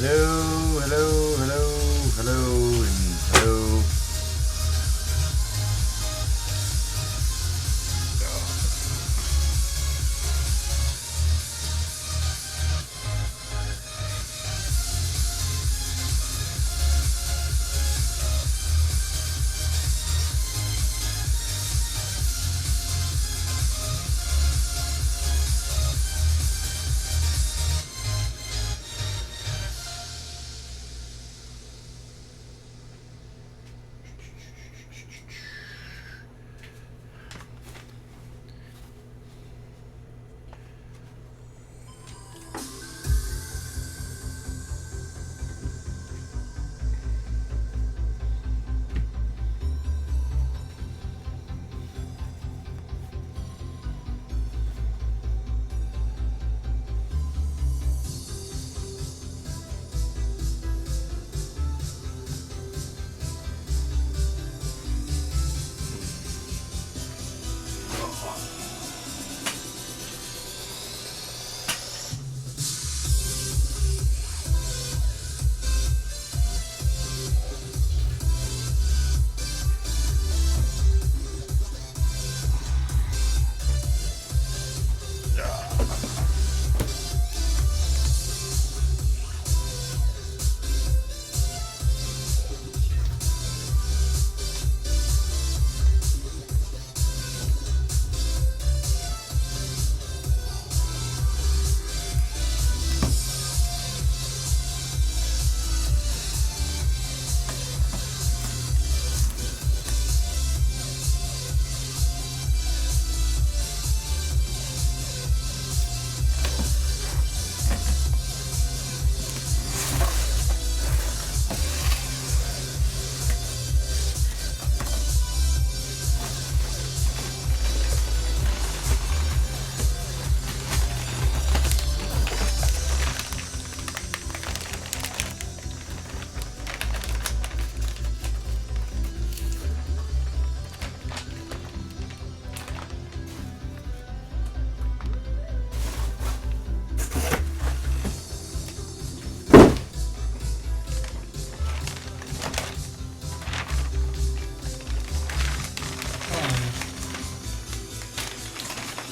Hello, hello, hello, hello, and hello.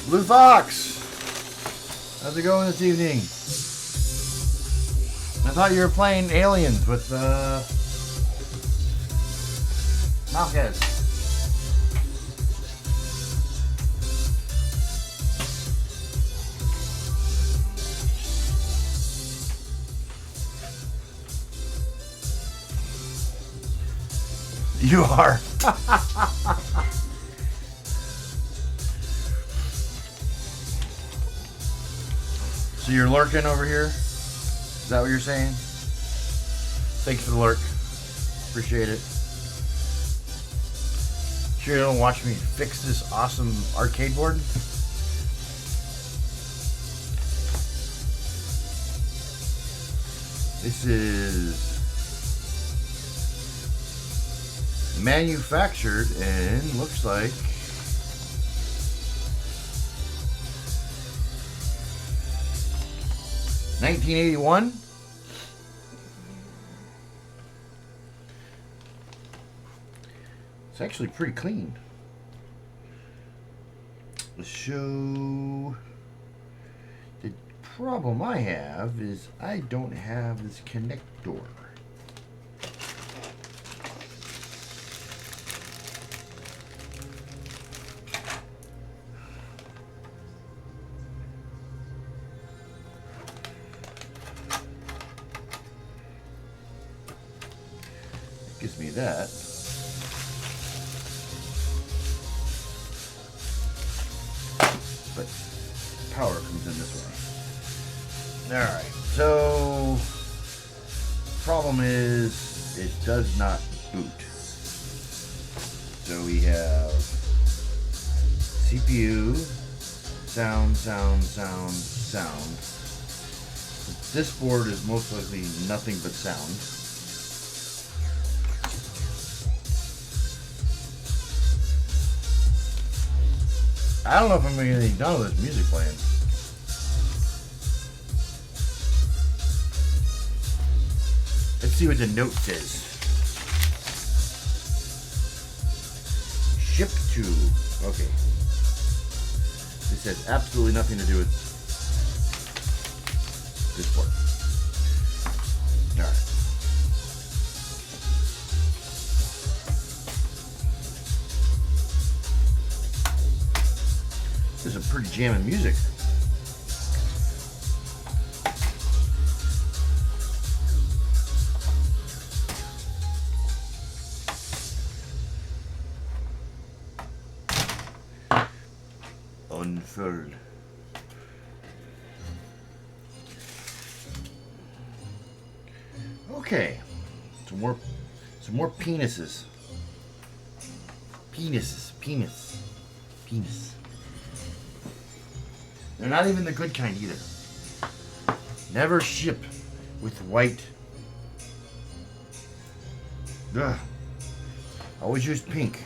Blue Fox, how's it going this evening? I thought you were playing Aliens with Malquez. You are. So you're lurking over here? Is that what you're saying? Thanks for the lurk. Appreciate it. Sure you don't watch me fix this awesome arcade board? This is manufactured and looks like $1981. It's actually pretty clean. So the problem I have is I don't have this connector. Gives me that. But power comes in this way. Alright, so problem is it does not boot. So we have CPU, sound. This board is most likely nothing but sound. I don't know if I'm going to get anything done with this music playing. see what the note says. Ship to. Okay. This has absolutely nothing to do with this part. Alright. This is a pretty jamming music. Unfurled. Okay, some more penises. Penis. They're not even the good kind either. Never ship with white. Ugh. Always use pink.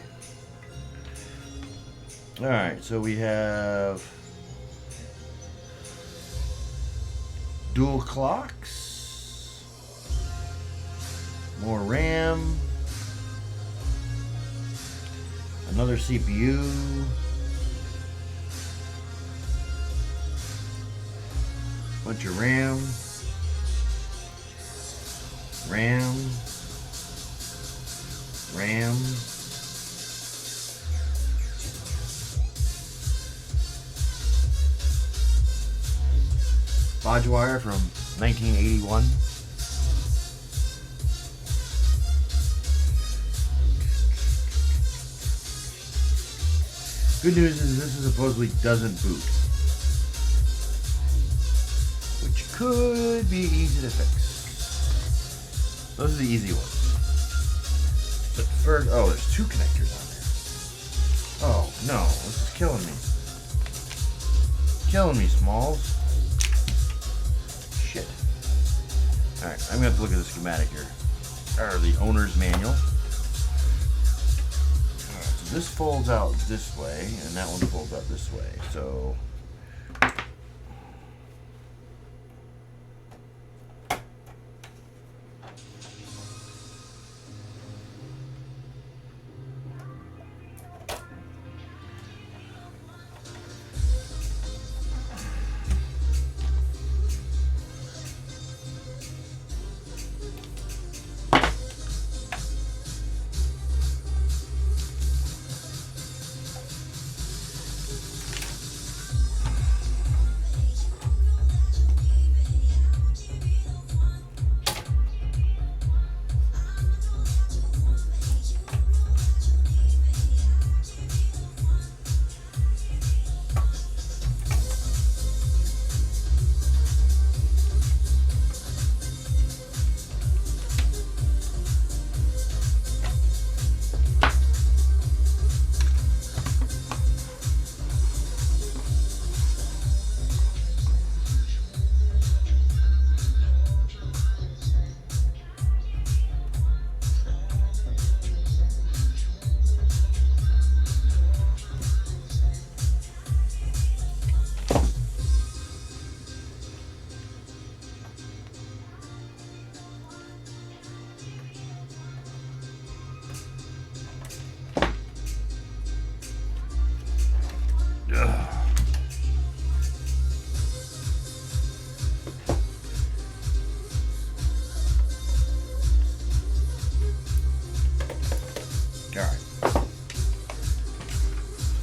Alright, so we have dual clocks, more RAM, another CPU, bunch of RAM, 5 wire from 1981. Good news is this supposedly doesn't boot, which could be easy to fix. Those are the easy ones. But first, oh, there's 2 connectors on there. Oh no, this is killing me. Killing me, Smalls. Shit. Alright, I'm gonna have to look at the schematic here. Or the owner's manual. Alright, so this folds out this way, and that one folds out this way. So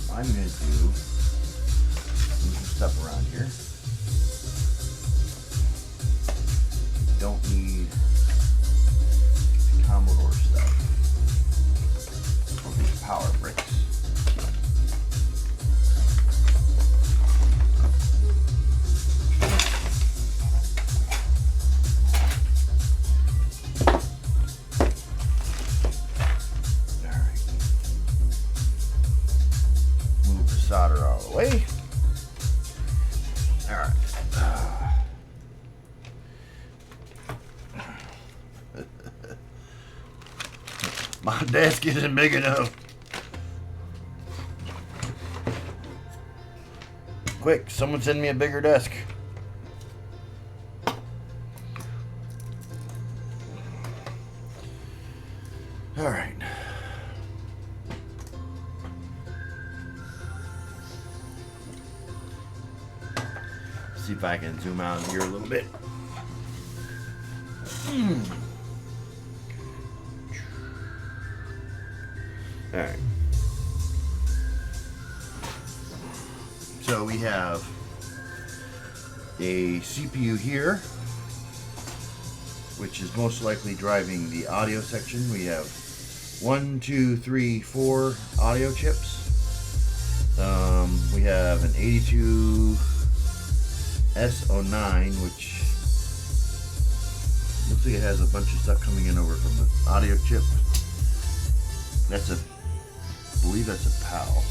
I'm going to move some stuff around here. Don't need Commodore stuff. Or these power bricks. Solder all the way. All right. My desk isn't big enough. Quick, someone send me a bigger desk. All right. See if I can zoom out here a little bit. All right. So we have a CPU here, which is most likely driving the audio section. We have 1, 2, 3, 4 audio chips. We have an 82S09, which looks like it has a bunch of stuff coming in over from the audio chip. That's I believe that's a PAL.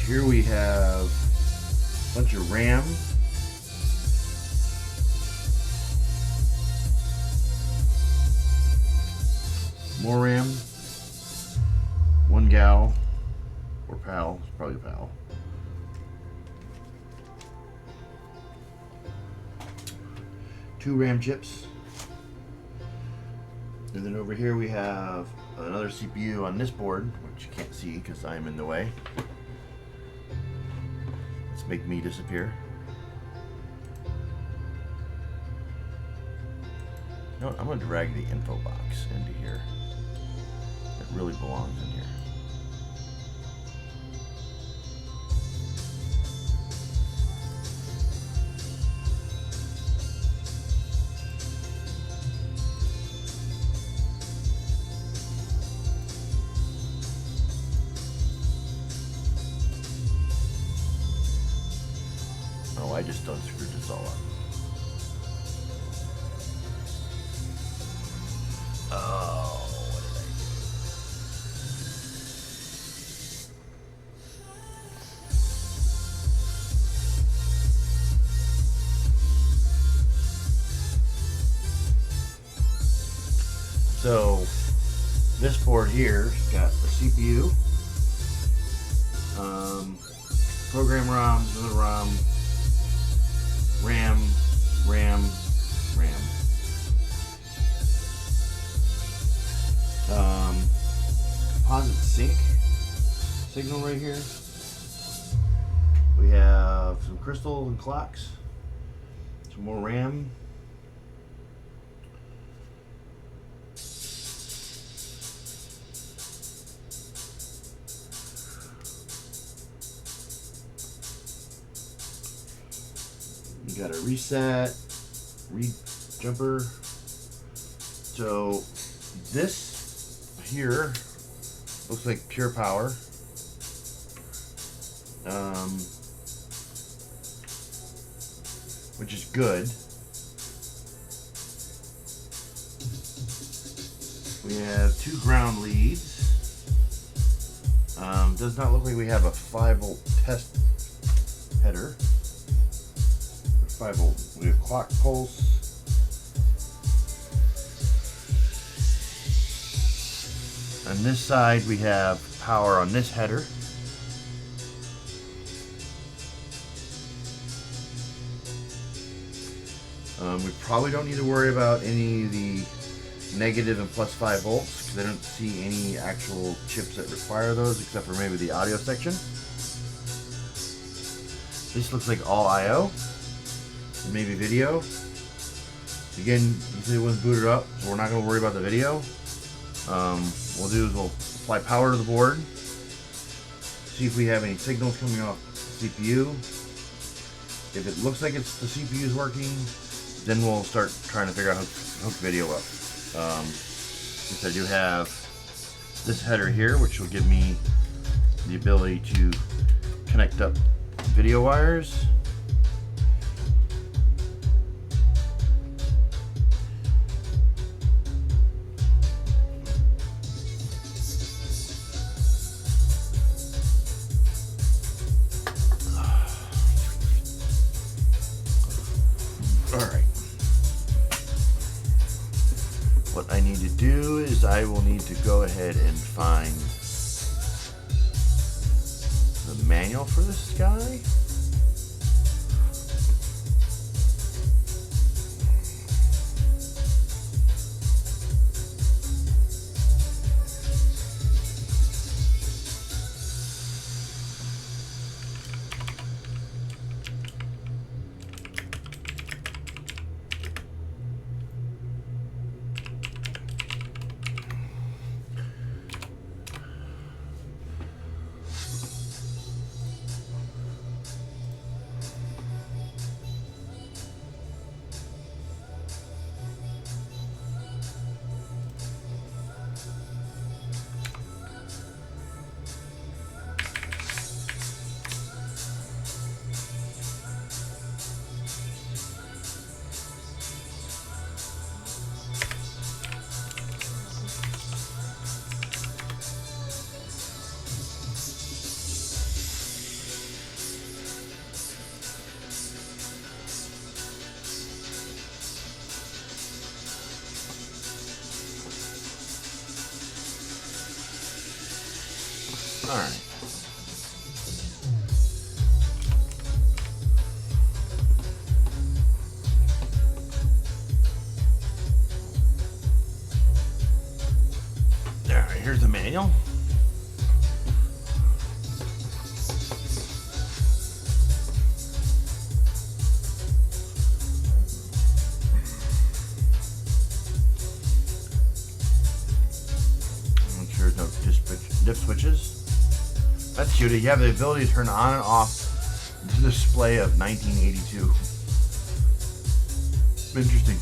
Here we have a bunch of RAM. More RAM. 1 gal. Or PAL. It's probably a PAL. Two RAM chips. And then over here we have another CPU on this board, which you can't see because I'm in the way. Let's make me disappear. You know what? I'm going to drag the info box into here. It really belongs in here. Oh, I just done screwed this all up. Oh, what did I do? So, this board here's got the CPU, program ROMs, another ROM, RAM, RAM, RAM. Composite sync signal right here. We have some crystal and clocks, some more RAM. You got a reset, read jumper. So this here looks like pure power. Which is good. We have 2 ground leads. Does not look like we have a 5-volt test header. 5-volt. We have clock pulse. On this side we have power on this header. We probably don't need to worry about any of the negative and plus 5 volts because I don't see any actual chips that require those except for maybe the audio section. This looks like all I/O, maybe video. Again, you see it wasn't booted up, so we're not going to worry about the video. What we'll do is we'll apply power to the board, see if we have any signals coming off the CPU. If it looks like it's the CPU's working, then we'll start trying to figure out how to hook video up. Since I do have this header here, which will give me the ability to connect up video wires. What I need to do is I will need to go ahead and find the manual for this guy. Alright. Alright, here's the manual. Make sure there's no dip switches. That's cute. You have the ability to turn on and off the display of 1982. Interesting.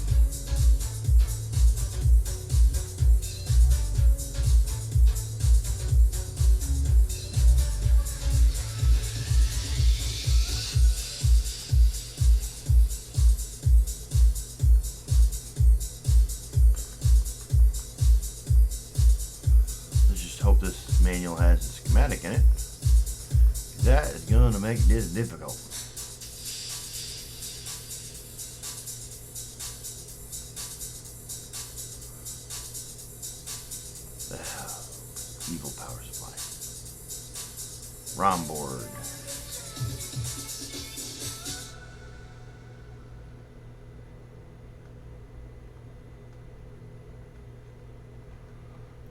Let's just hope this manual has a schematic in it. That is going to make this difficult. Evil power supply. ROM board.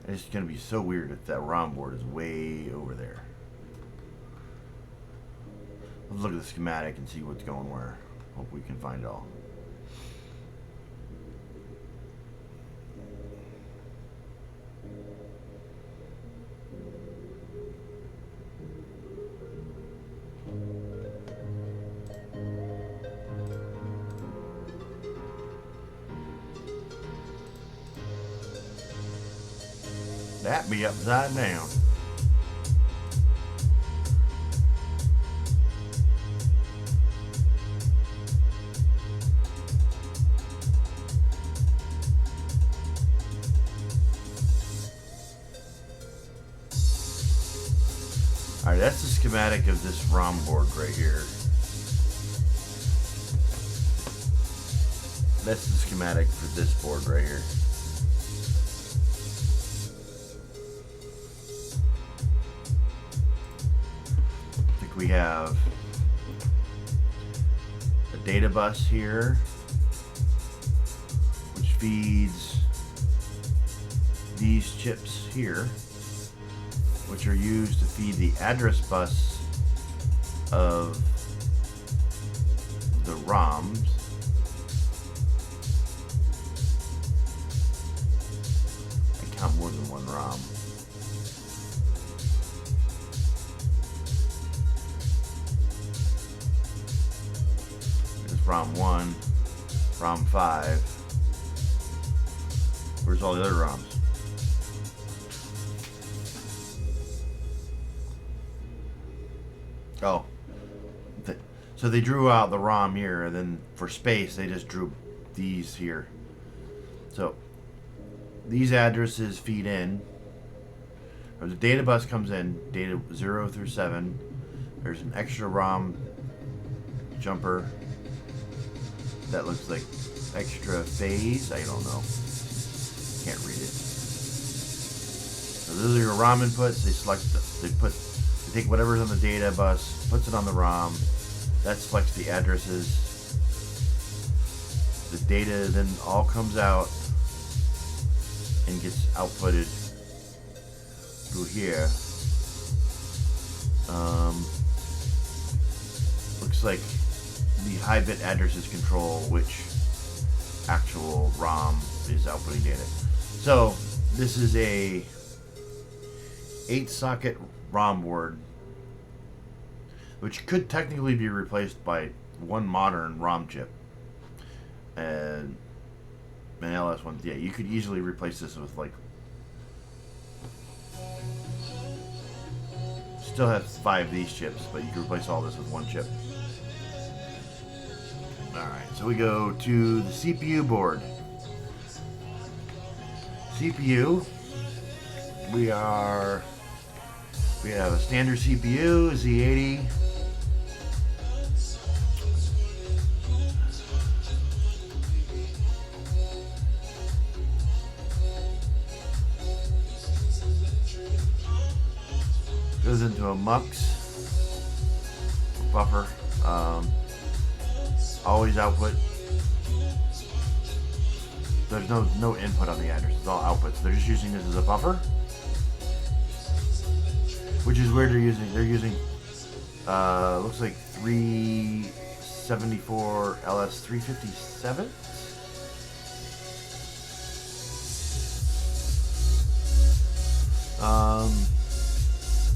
It's going to be so weird if that ROM board is way over there. Let's look at the schematic and see what's going where. Hope we can find it all. That be upside down. Alright, that's the schematic of this ROM board right here. That's the schematic for this board right here. We have a data bus here, which feeds these chips here, which are used to feed the address bus of the ROMs. I count more than one ROM. ROM 1, ROM 5. Where's all the other ROMs? Oh. So they drew out the ROM here, and then for space, they just drew these here. So these addresses feed in, or the data bus comes in, data 0 through 7. There's an extra ROM jumper. That looks like extra phase. I don't know. Can't read it. So those are your ROM inputs. They select. They take whatever's on the data bus, puts it on the ROM. That selects the addresses. The data then all comes out and gets outputted through here. Looks like the high bit addresses control which actual ROM is outputting data. So this is a 8-socket ROM board, which could technically be replaced by one modern ROM chip and an LS one. Yeah, you could easily replace this with like. Still have 5 of these chips, but you can replace all this with one chip. Alright, so we go to the CPU board. CPU, we have a standard CPU, Z80. goes into a mux buffer. Always output. There's no input on the address. It's all outputs. They're just using this as a buffer, which is where they're using. Looks like 374 LS 357.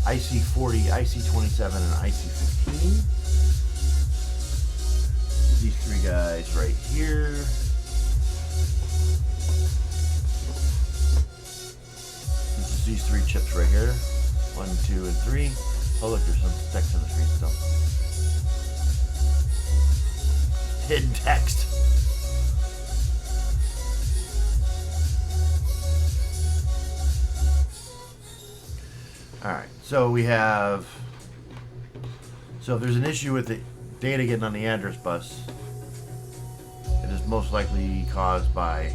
IC40, IC27, and IC15. These three guys right here. These three chips right here. 1, 2, and 3. Oh look, there's some text on the screen still. Hidden text. Alright, so we have... So if there's an issue with the data getting on the address bus, it is most likely caused by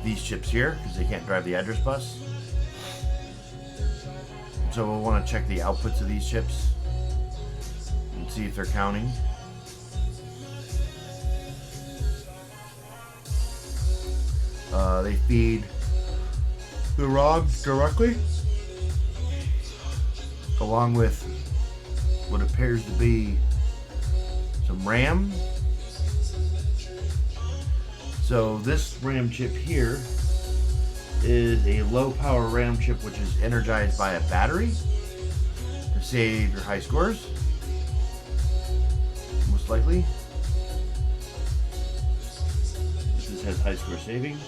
these chips here, because they can't drive the address bus. So we'll want to check the outputs of these chips and see if they're counting. They feed the ROMs directly, along with what appears to be some RAM. So this RAM chip here is a low power RAM chip which is energized by a battery to save your high scores, most likely. This has high score saving.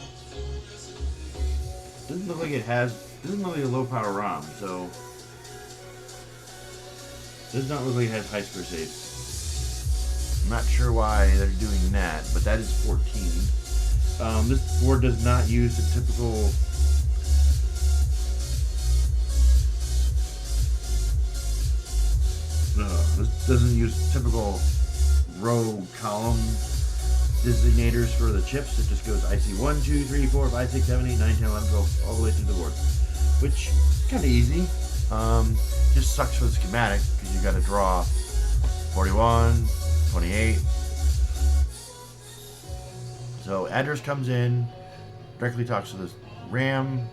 Doesn't look like it has, doesn't look like a low power ROM, so does not look like it has high score save. I'm not sure why they're doing that, but that is 14. This board does not use the typical this doesn't use typical row column designators for the chips. It just goes IC 1, 2, 3, 4, 5, 6, 7, 8, 9, 10, 11, 12, all the way through the board, which is kind of easy. Just sucks for the schematic because you got to draw 41, 28. So address comes in, directly talks to this RAM,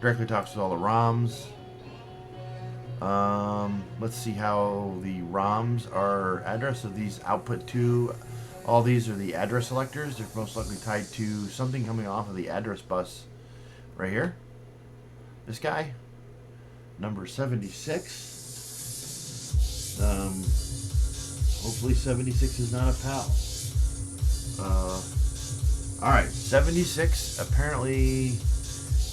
directly talks to all the ROMs. Let's see how the ROMs are addressed. So these output to, all these are the address selectors. They're most likely tied to something coming off of the address bus right here. This guy, number 76. Hopefully 76 is not a PAL. Alright, 76 apparently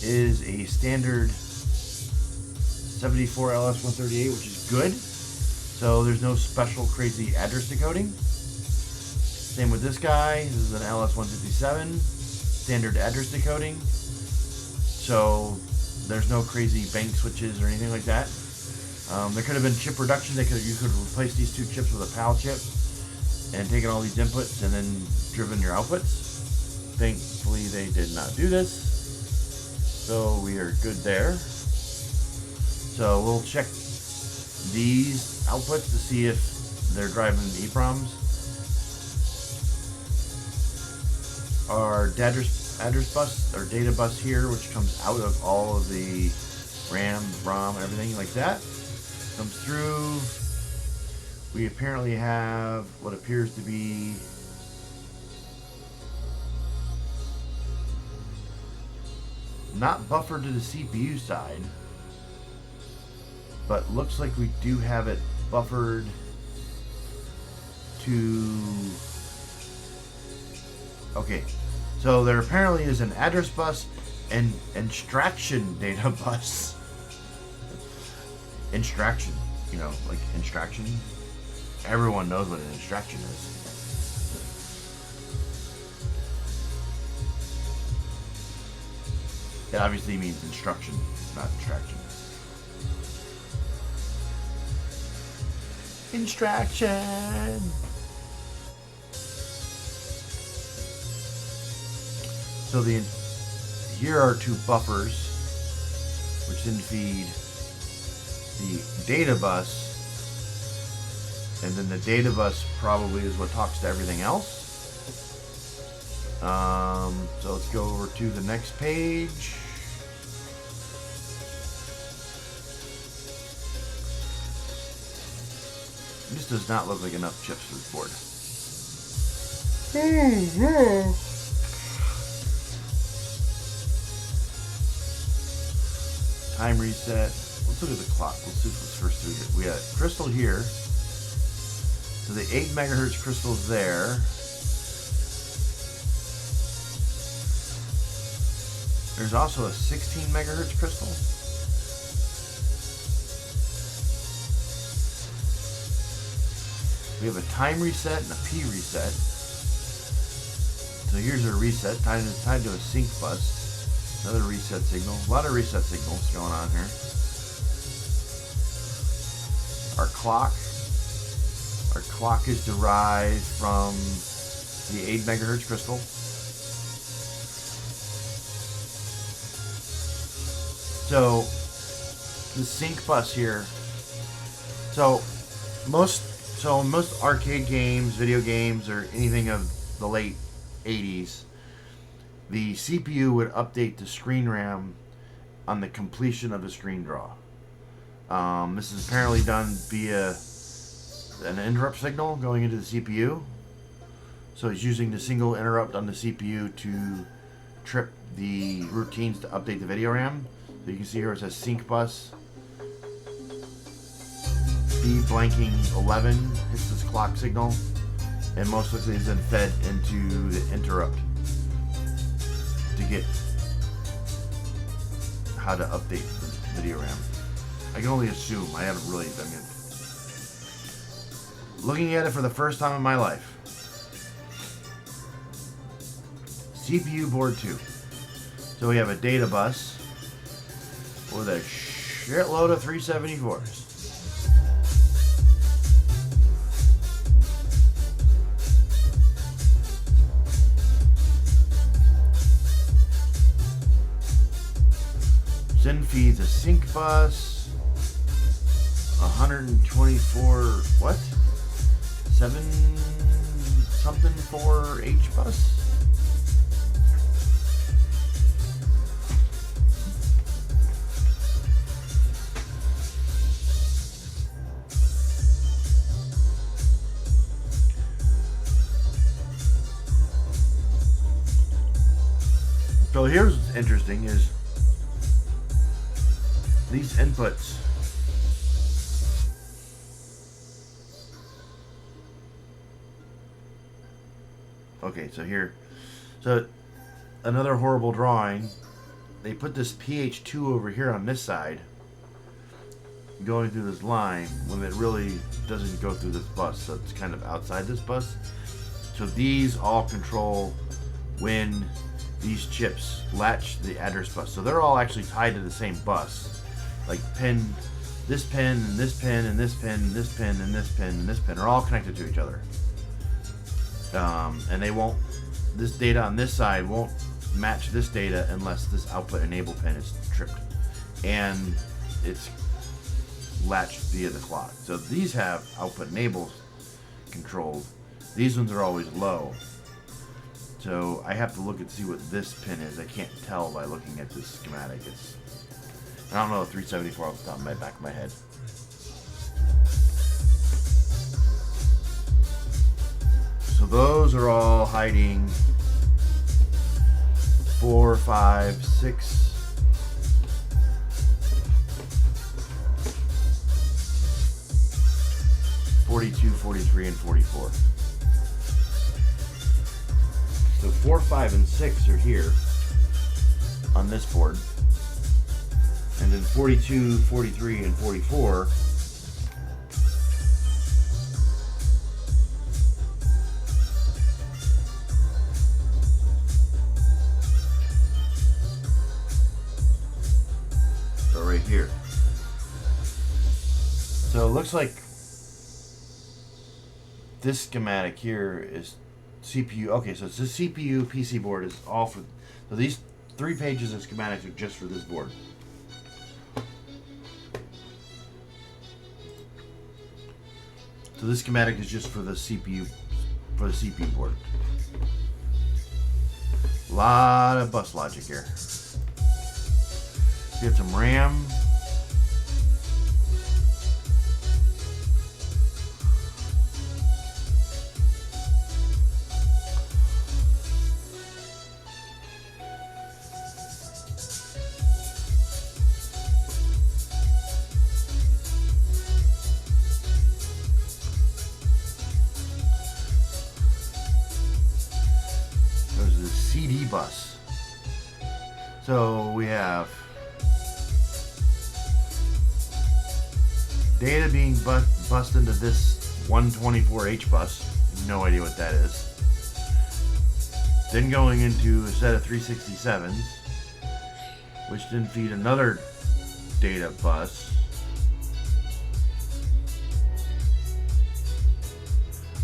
is a standard 74 LS138, which is good. So there's no special crazy address decoding. Same with this guy. This is an LS157, standard address decoding. So there's no crazy bank switches or anything like that. There could have been chip reduction. You could replace these two chips with a PAL chip and taken all these inputs and then driven your outputs. Thankfully they did not do this, so we are good there. So we'll check these outputs to see if they're driving EEPROMs. Our address bus, or data bus here, which comes out of all of the RAM, ROM, everything like that, comes through. We apparently have what appears to be not buffered to the CPU side, but looks like we do have it buffered to... Okay, so there apparently is an address bus and instruction data bus. Instruction, you know, like instruction. Everyone knows what an instruction is. It obviously means instruction, not distraction. Instruction! So here are two buffers, which then feed the data bus, and then the data bus probably is what talks to everything else. So let's go over to the next page. This does not look like enough chips for this board. Time reset. Let's look at the clock. Let's see what's first through here. We got crystal here. So the 8 megahertz crystal is there. There's also a 16 megahertz crystal. We have a time reset and a P reset. So here's our reset, tied to a sync bus. Another reset signal. A lot of reset signals going on here. Our clock. Our clock is derived from the 8 megahertz crystal. So the sync bus here. So most arcade games, video games, or anything of the late 80s, the CPU would update the screen RAM on the completion of the screen draw. This is apparently done via an interrupt signal going into the CPU. So it's using the single interrupt on the CPU to trip the routines to update the video RAM. So you can see here it says sync bus. B blanking 11 hits this clock signal, and most likely is then fed into the interrupt to get how to update the video RAM. I can only assume. I haven't really done it. Looking at it for the first time in my life. CPU board 2. So we have a data bus with a shitload of 374s. Then feeds a sync bus, 124, what? 7 something for H bus? So here's what's interesting is these inputs okay, so here, so another horrible drawing, they put this pH2 over here on this side going through this line when it really doesn't go through this bus, so it's kind of outside this bus. So these all control when these chips latch the address bus, so they're all actually tied to the same bus. Like this pin, and this pin, and this pin, and this pin, and this pin, and this pin are all connected to each other. And they won't, this data on this side won't match this data unless this output enable pin is tripped. And it's latched via the clock. So these have output enables controlled. These ones are always low. So I have to look and see what this pin is. I can't tell by looking at this schematic. I don't know the 374 off the top of my back of my head. So those are all hiding 4, 5, 6, 42, 43, and 44. So 4, 5, and 6 are here on this board. And then 42, 43, and 44 are right here. So it looks like this schematic here is CPU. Okay, so it's the CPU PC board is all for. So these 3 pages of schematics are just for this board. this schematic is just for the CPU, board. A lot of bus logic here. Get some RAM. There's the CD bus. So we have data being bussed into this 124H bus. No idea what that is. Then going into a set of 367s, which then feed another data bus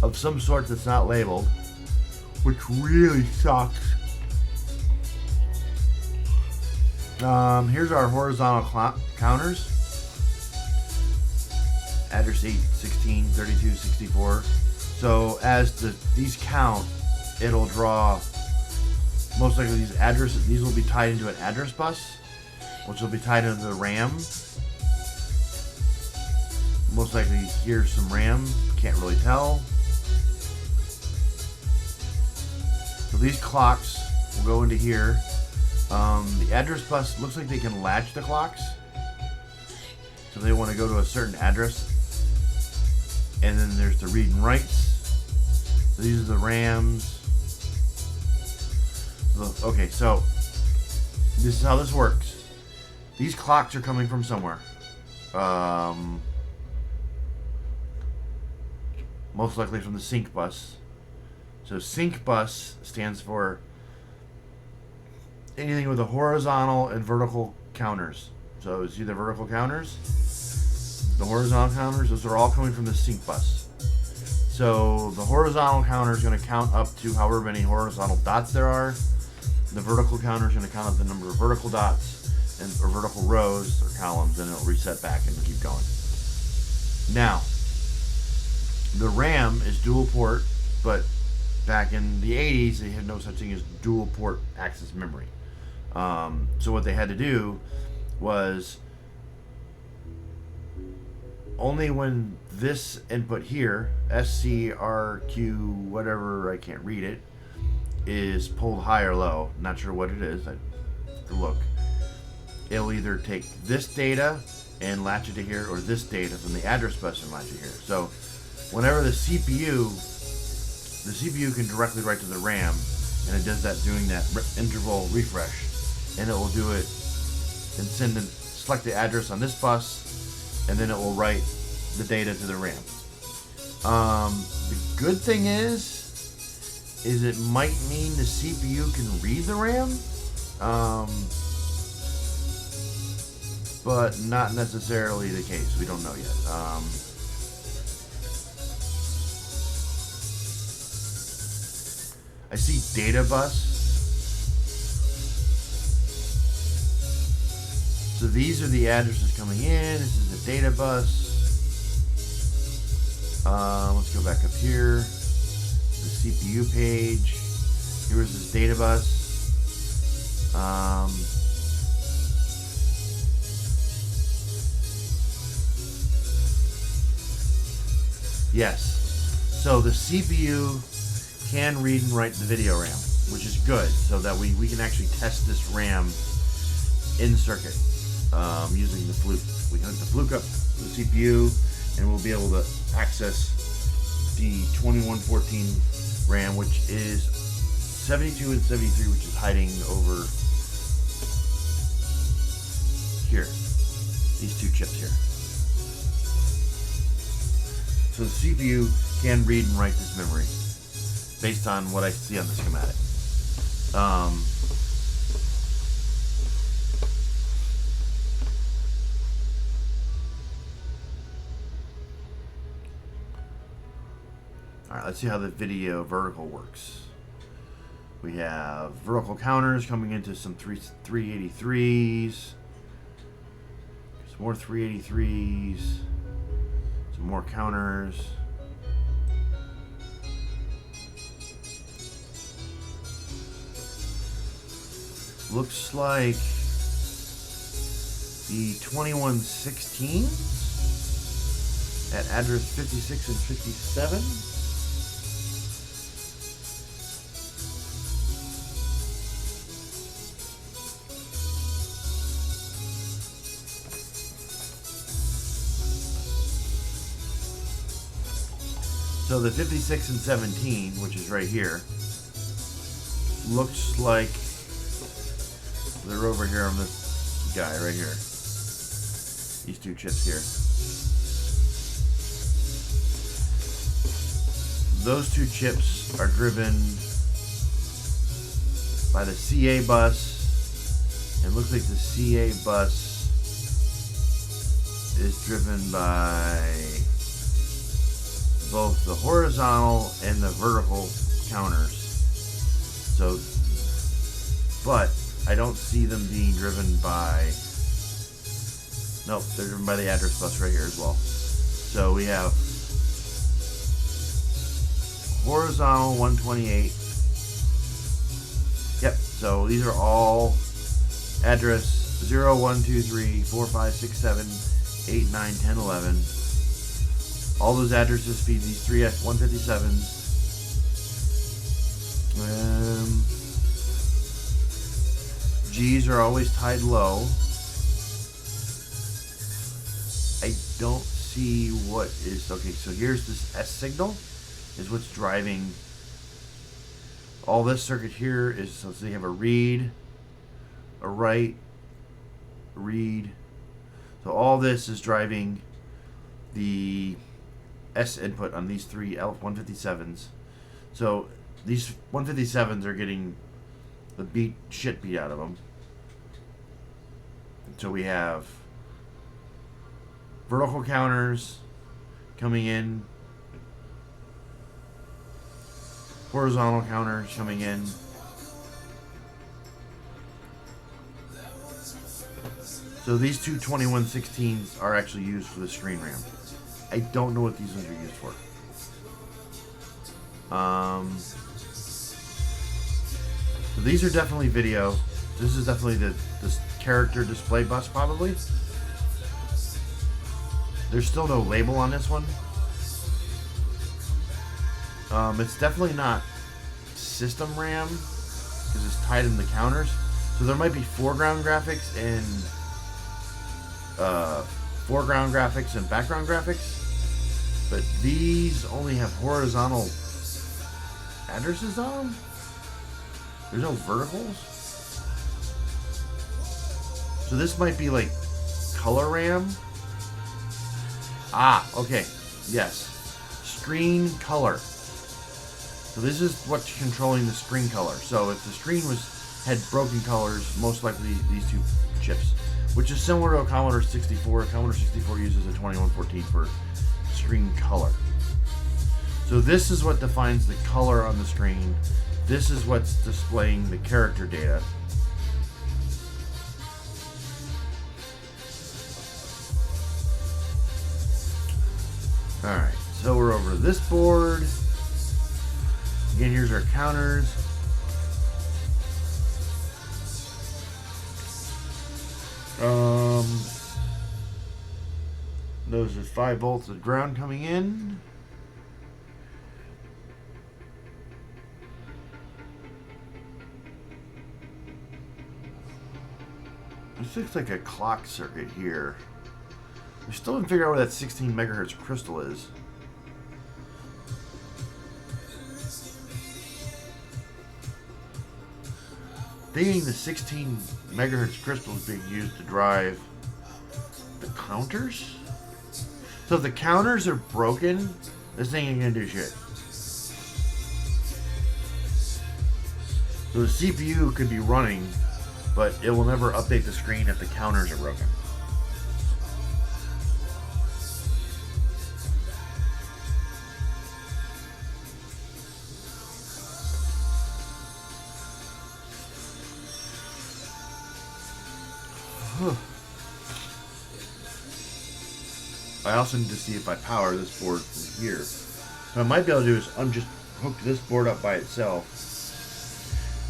of some sort that's not labeled, which really sucks. Here's our horizontal counters. Address 8, 16, 32, 64. So as these count, it'll draw, most likely these addresses, these will be tied into an address bus, which will be tied into the RAM. Most likely here's some RAM, can't really tell. So these clocks will go into here. The address bus looks like they can latch the clocks. So they want to go to a certain address. And then there's the read and writes. So these are the RAMs. Okay, so this is how this works. These clocks are coming from somewhere. Most likely from the sync bus. So sync bus stands for anything with a horizontal and vertical counters. So see the vertical counters? The horizontal counters, those are all coming from the sync bus. So the horizontal counter is going to count up to however many horizontal dots there are. The vertical counter is going to count up the number of vertical dots or vertical rows or columns, and it'll reset back and keep going. Now, the RAM is dual port, but back in the 80s, they had no such thing as dual port access memory. So what they had to do was only when this input here, SCRQ, whatever, I can't read it, is pulled high or low, not sure what it is, I have to look, it'll either take this data and latch it to here, or this data from the address bus and latch it here. So whenever the CPU can directly write to the RAM, and it does that doing that interval refresh, and it will do it and select the address on this bus, and then it will write the data to the RAM. The good thing is it might mean the CPU can read the RAM, but not necessarily the case. We don't know yet. I see data bus. So these are the addresses coming in. This is the data bus. Let's go back up here. The CPU page. Here's this data bus. Yes. So the CPU can read and write the video RAM, which is good, so that we can actually test this RAM in circuit using the fluke. We can hook the fluke up to the CPU, and we'll be able to access the 2114 RAM, which is 72 and 73, which is hiding over here. These two chips here. So the CPU can read and write this memory based on what I see on the schematic. Alright, let's see how the video vertical works. We have vertical counters coming into some 383s. Some more 383s. Some more counters. looks like the 2116 at address 56 and 57. So the 56 and 17, which is right here, looks like they're over here on this guy right here. These two chips here. Those two chips are driven by the CA bus. It looks like the CA bus is driven by both the horizontal and the vertical counters. So, but I don't see them being driven by, nope, they're driven by the address bus right here as well. So we have horizontal 128. Yep, so these are all address 0, 1, 2, 3, 4, 5, 6, 7, 8, 9, 10, 11. All those addresses feed these three F-157s. G's are always tied low. I don't see what is... Okay, so here's this S signal is what's driving all this circuit here. Is so they have a read, a write, read. So all this is driving the S input on these three F-157s. So these 157s are getting the shit beat out of them. So we have vertical counters coming in, horizontal counters coming in. So these two 2116s are actually used for the screen RAM. I don't know what these ones are used for. So these are definitely video. This is definitely this character display bus probably. There's still no label on this one. It's definitely not system RAM because it's tied in the counters. So there might be foreground graphics and background graphics. But these only have horizontal addresses on them. There's no verticals. So this might be like color RAM. Ah, okay. Yes. Screen color. So this is what's controlling the screen color. So if the screen had broken colors, most likely these two chips, which is similar to a Commodore 64. Commodore 64 uses a 2114 for screen color. So this is what defines the color on the screen. This is what's displaying the character data. Alright, so we're over this board. Again, here's our counters. Those are 5 volts of ground coming in. This looks like a clock circuit here. We still didn't figure out where that 16 megahertz crystal is. Thinking the 16 megahertz crystal is being used to drive the counters? So if the counters are broken, this thing ain't gonna do shit. So the CPU could be running, but it will never update the screen if the counters are broken. I also need to see if I power this board from here. What I might be able to do is just hook this board up by itself,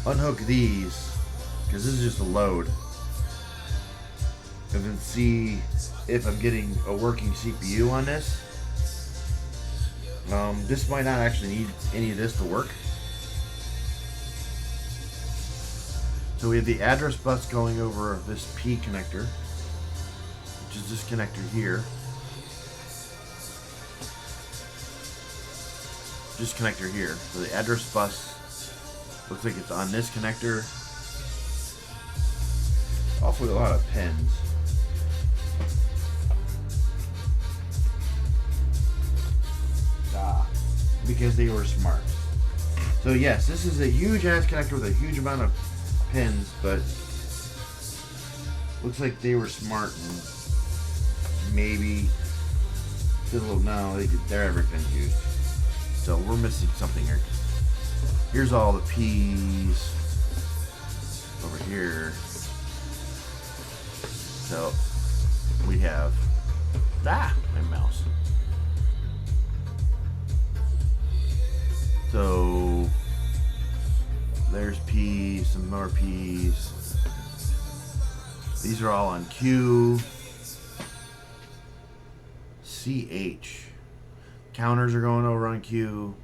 unhook these, because this is just a load, and then see if I'm getting a working CPU on this. This might not actually need any of this to work. So we have the address bus going over this P connector, which is this connector here. This connector here. So the address bus looks like it's on this connector. Awfully a lot of pins. Because they were smart. So yes, this is a huge ass connector with a huge amount of pins, but looks like they were smart and maybe did a little. No, they're every pin used. So we're missing something here. Here's all the P's over here. So we have my mouse. So there's P's, some more P's. These are all on Q. CH. Counters are going over on Q.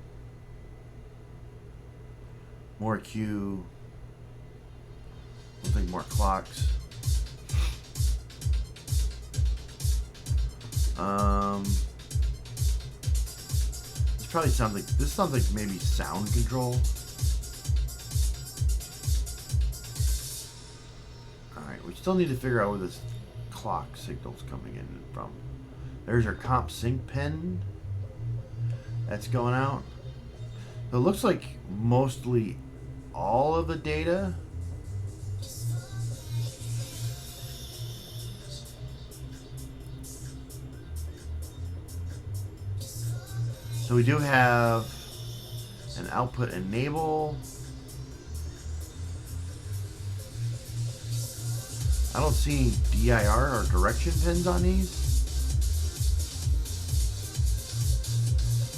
More Q. Looks like more clocks. Probably sounds like this sounds like maybe sound control. Alright, we still need to figure out where this clock signal's coming in from. There's our comp sync pin that's going out. So it looks like mostly all of the data so we do have an output enable. I don't see DIR or direction pins on these.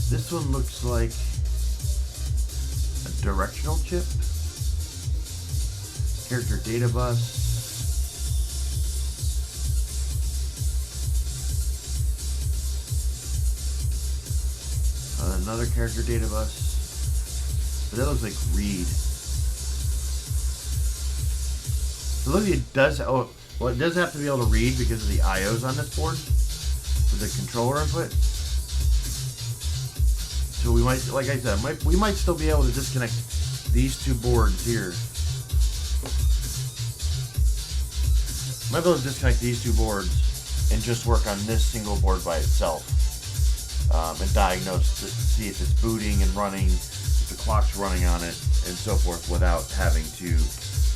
This one looks like a directional chip. Character data bus. Another character data bus. But that looks like read. So look, it does. Oh, well, it does have to be able to read because of the IOs on this board with the controller input. So we might, like I said, we might still be able to disconnect these two boards here. Might be able to disconnect these two boards and just work on this single board by itself. And diagnose to see if it's booting and running, if the clock's running on it, and so forth, without having to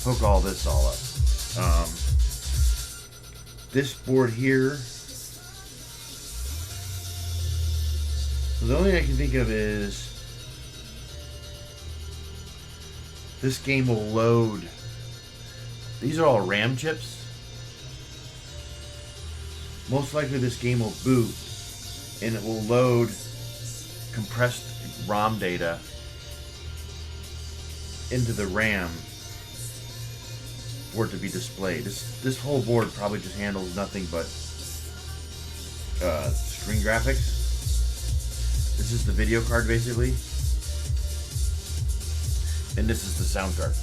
hook all this all up. This board here, so the only thing I can think of is this game will load. These are all RAM chips. Most likely this game will boot and it will load compressed ROM data into the RAM for it to be displayed. This whole board probably just handles nothing but screen graphics. This is the video card basically, and this is the sound card,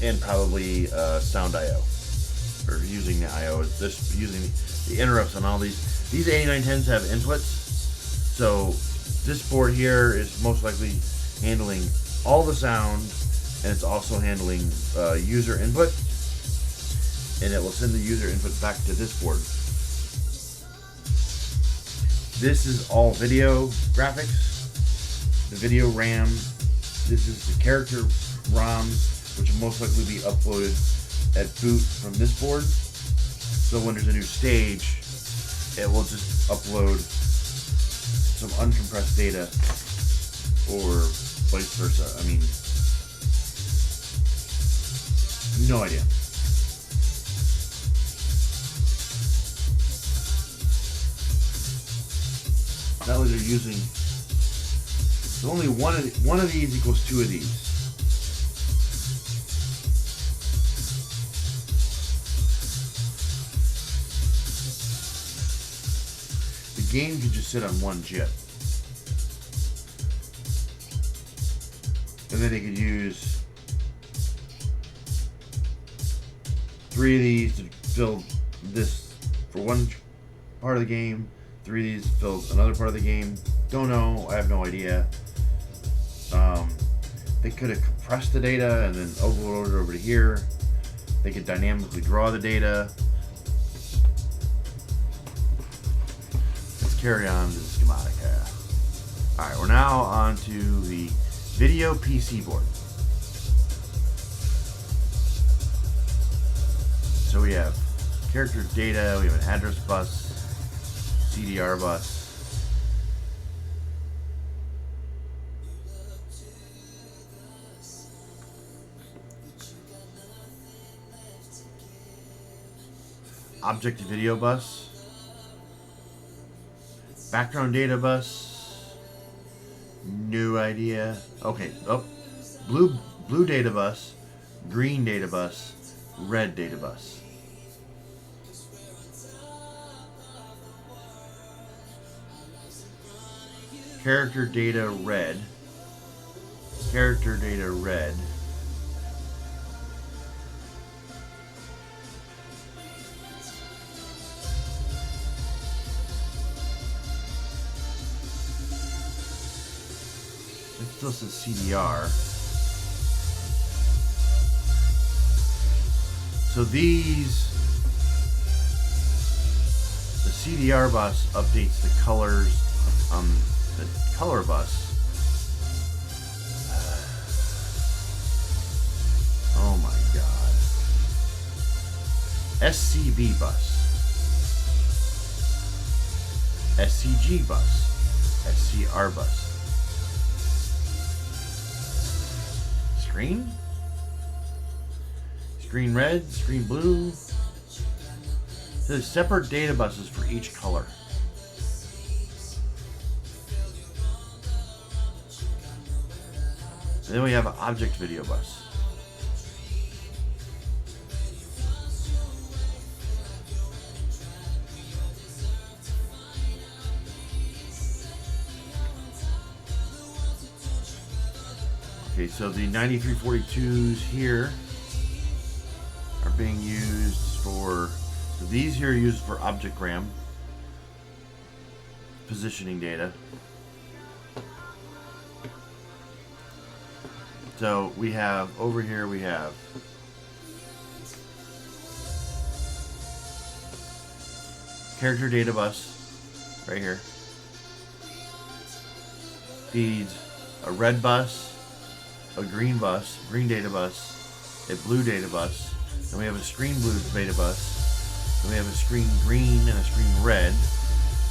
and probably sound IO, or using the IO. This using the interrupts on all these. These 8910s have inputs, so this board here is most likely handling all the sound, and it's also handling user input, and it will send the user input back to this board. This is all video graphics, the video RAM. This is the character ROMs, which will most likely be uploaded at boot from this board. So when there's a new stage, it will just upload some uncompressed data, or vice versa. I mean, no idea. That way they're using. So only one of these equals two of these. game could just sit on one chip. And then they could use 3 of these to fill this for one part of the game, 3 of these fill another part of the game. Don't know. I have no idea. They could have compressed the data and then overloaded it over to here. They could dynamically draw the data. Let's carry on to the schematic. Alright, we're now on to the video PC board. So we have character data, we have an address bus, CDR bus. Object video bus, background data bus, no idea. Okay, oh, blue data bus, green data bus, red data bus. Character data red, character data red. It still says CDR. So these, the CDR bus updates the colors on the color bus. Oh my god. SCB bus. SCG bus. SCR bus. Screen? Screen red, screen blue. There's separate data buses for each color. And then we have an object video bus. Okay, so the 9342s here are being used for, so these here are used for object RAM positioning data. So we have, over here we have character data bus right here. Feeds a red bus, a green bus, green data bus, a blue data bus, then we have a screen blue data bus, then we have a screen green and a screen red,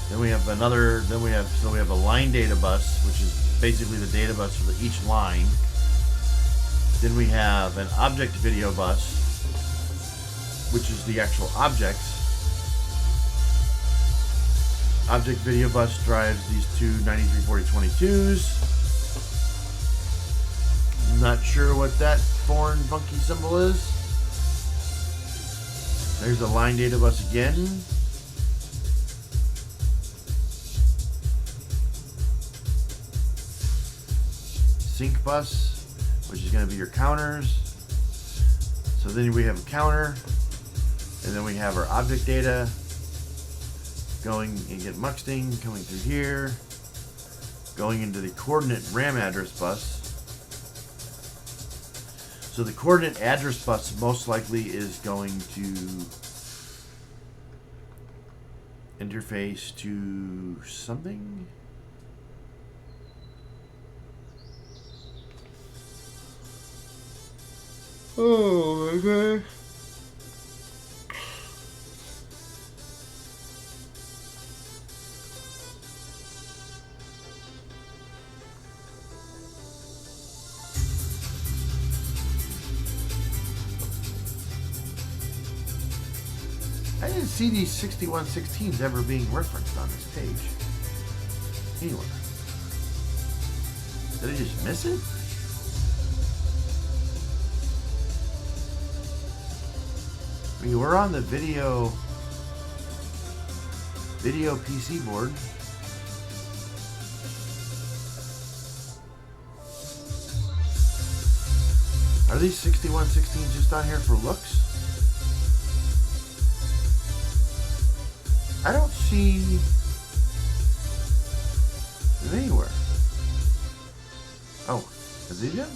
then we have another, so we have a line data bus, which is basically the data bus for each line. Then we have an object video bus, which is the actual objects. Object video bus drives these two 934022s. Not sure what that foreign funky symbol is. There's the line data bus again. Sync bus, which is going to be your counters. So then we have a counter, and then we have our object data going and get muxting coming through here, going into the coordinate RAM address bus. So the coordinate address bus most likely is going to interface to something. Oh my god. I didn't see these 6116s ever being referenced on this page. Anyway. Did I just miss it? I mean, we're on the video Video PC board. Are these 6116s just on here for looks? I don't see them anywhere. Oh, is these them?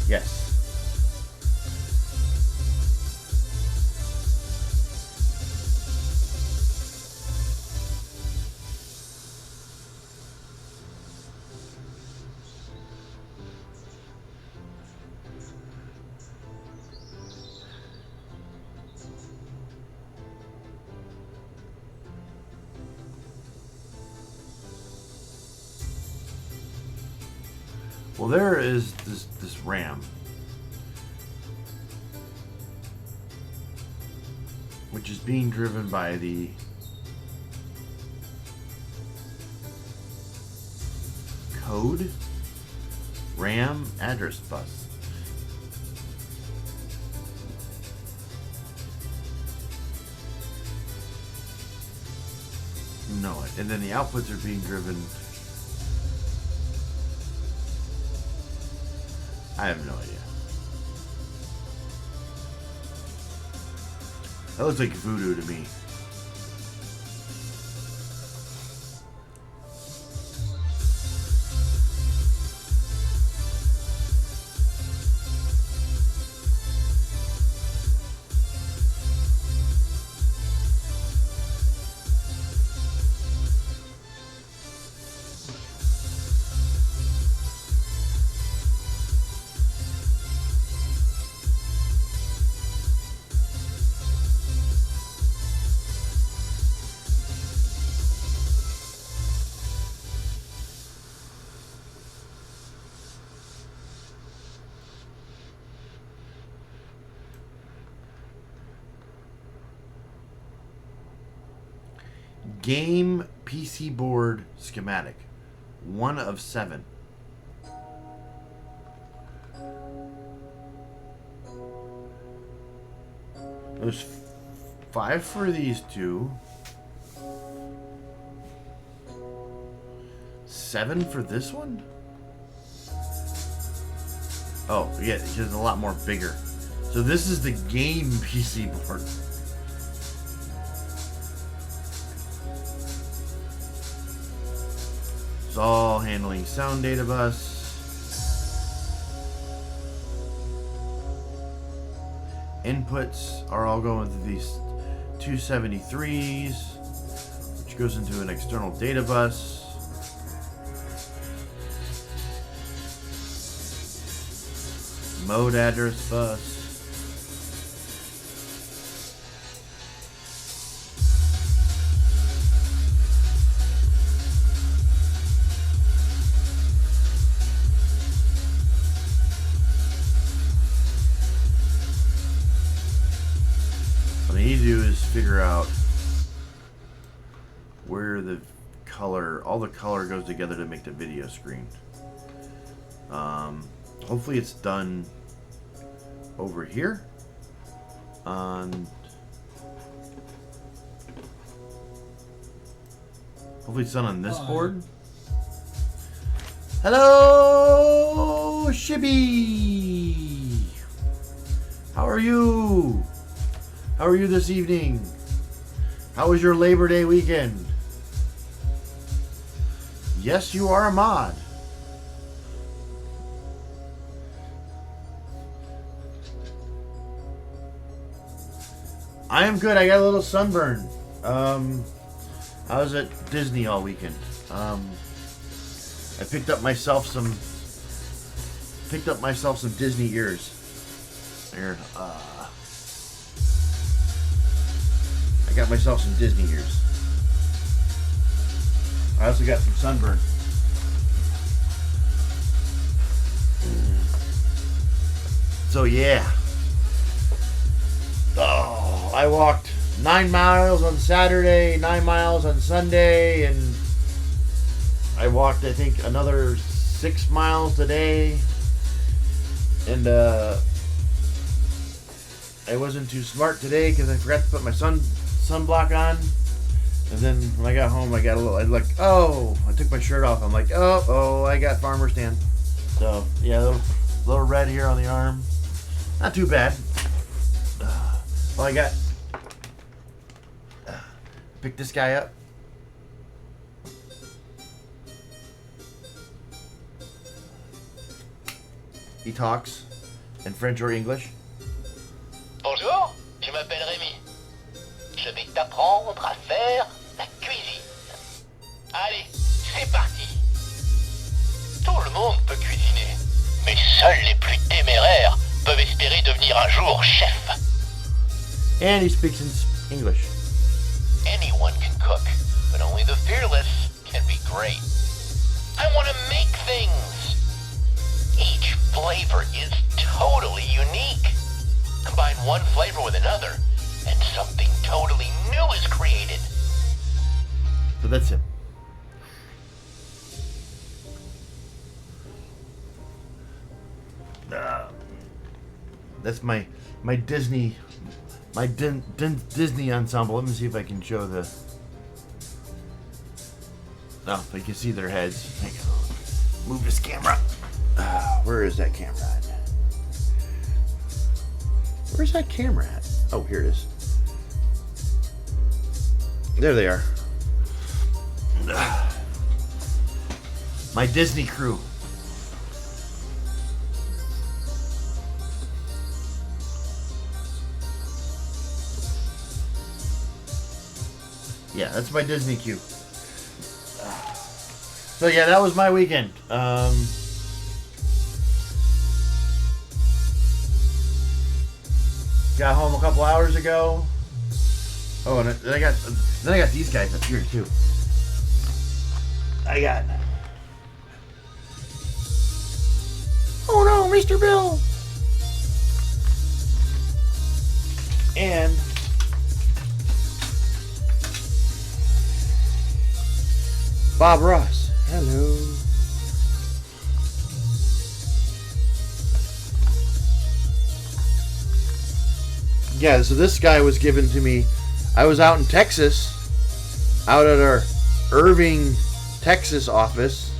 Yes. Well, there is this RAM, which is being driven by the code RAM address bus. No, and then the outputs are being driven. I have no idea. That looks like voodoo to me. Game PC board schematic. 1 of 7. There's 5 for these two. 7 for this one? Oh, yeah, it's just a lot more bigger. So this is the game PC board. It's all handling sound data bus. Inputs are all going through these 273s, which goes into an external data bus. Mode address bus. What I need to do is figure out where the color, all the color goes together to make the video screen. Hopefully it's done over here on, hopefully it's done on this board. Hello, Shibby. How are you? How are you this evening? How was your Labor Day weekend? Yes, you are a mod. I am good. I got a little sunburn. I was at Disney all weekend. I picked up myself some Disney ears. Here, I got myself some Disney ears. I also got some sunburn. So yeah. Oh, I walked 9 miles on Saturday, 9 miles on Sunday, and I walked, I think, another 6 miles today. And I wasn't too smart today because I forgot to put my sunblock on. And then when I got home, I got a little. I took my shirt off. I'm like, oh, I got farmer's tan. So yeah, little red here on the arm. Not too bad. Well, I got. Pick this guy up. He talks in French or English. Bonjour, je m'appelle Rémi. Je vais t'apprendre à faire la cuisine. Allez, c'est parti. Tout le monde peut cuisiner, mais seuls les plus téméraires peuvent espérer devenir un jour chef. And he speaks in English. Anyone can cook, but only the fearless can be great. I want to make things. Each flavor is totally unique. Combine one flavor with another, and something totally new is created. So that's him. That's my Disney Disney ensemble. Let me see if I can show the. Oh, you can see their heads. Hang on. Move this camera. Where is that camera at? Where's that camera at? Oh, here it is. There they are. My Disney crew. Yeah, that's my Disney cue. So yeah, that was my weekend. Got home a couple hours ago. Oh, and then I got these guys up here too. I got. Oh no, Mr. Bill. And Bob Ross. Hello. Yeah, so this guy was given to me. I was out in Texas, out at our Irving, Texas office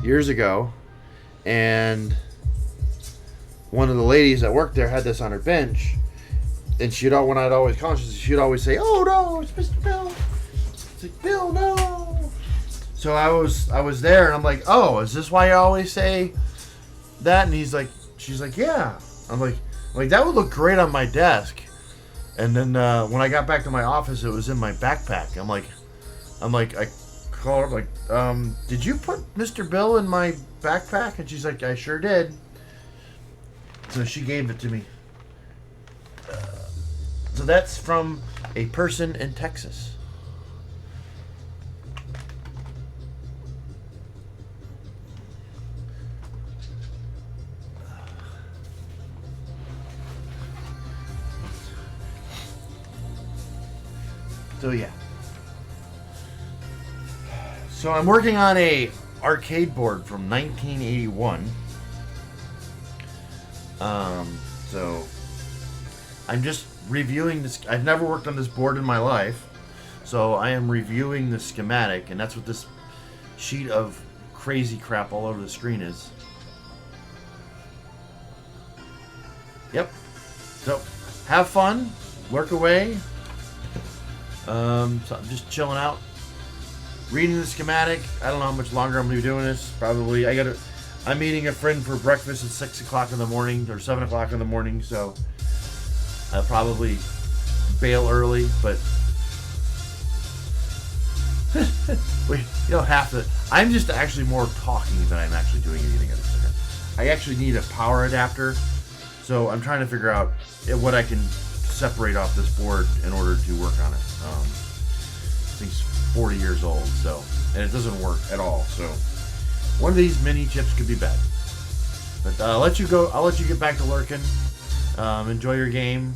years ago, and one of the ladies that worked there had this on her bench, and when I'd always call, she'd always say, "Oh no, it's Mr. Bill." It's like, "Bill, no." So I was there, and I'm like, "Oh, is this why you always say that?" And she's like, "Yeah." I'm like, that would look great on my desk. And then when I got back to my office, it was in my backpack. I'm like, I called her, did you put Mr. Bill in my backpack? And she's like, I sure did. So she gave it to me. So that's from a person in Texas. So yeah. So I'm working on a arcade board from 1981. So I'm just reviewing this. I've never worked on this board in my life, so I am reviewing the schematic, and that's what this sheet of crazy crap all over the screen is. Yep. So have fun, work away. So I'm just chilling out, reading the schematic. I don't know how much longer I'm gonna be doing this. Probably I'm meeting a friend for breakfast at 6 o'clock in the morning or 7 o'clock in the morning, so I'll probably bail early, but you don't have to. I'm just actually more talking than I'm actually doing anything else. I actually need a power adapter, so I'm trying to figure out what I can separate off this board in order to work on it. I think it's 40 years old, so, and it doesn't work at all. So one of these mini chips could be bad. But I'll let you go. I'll let you get back to lurking. Enjoy your game.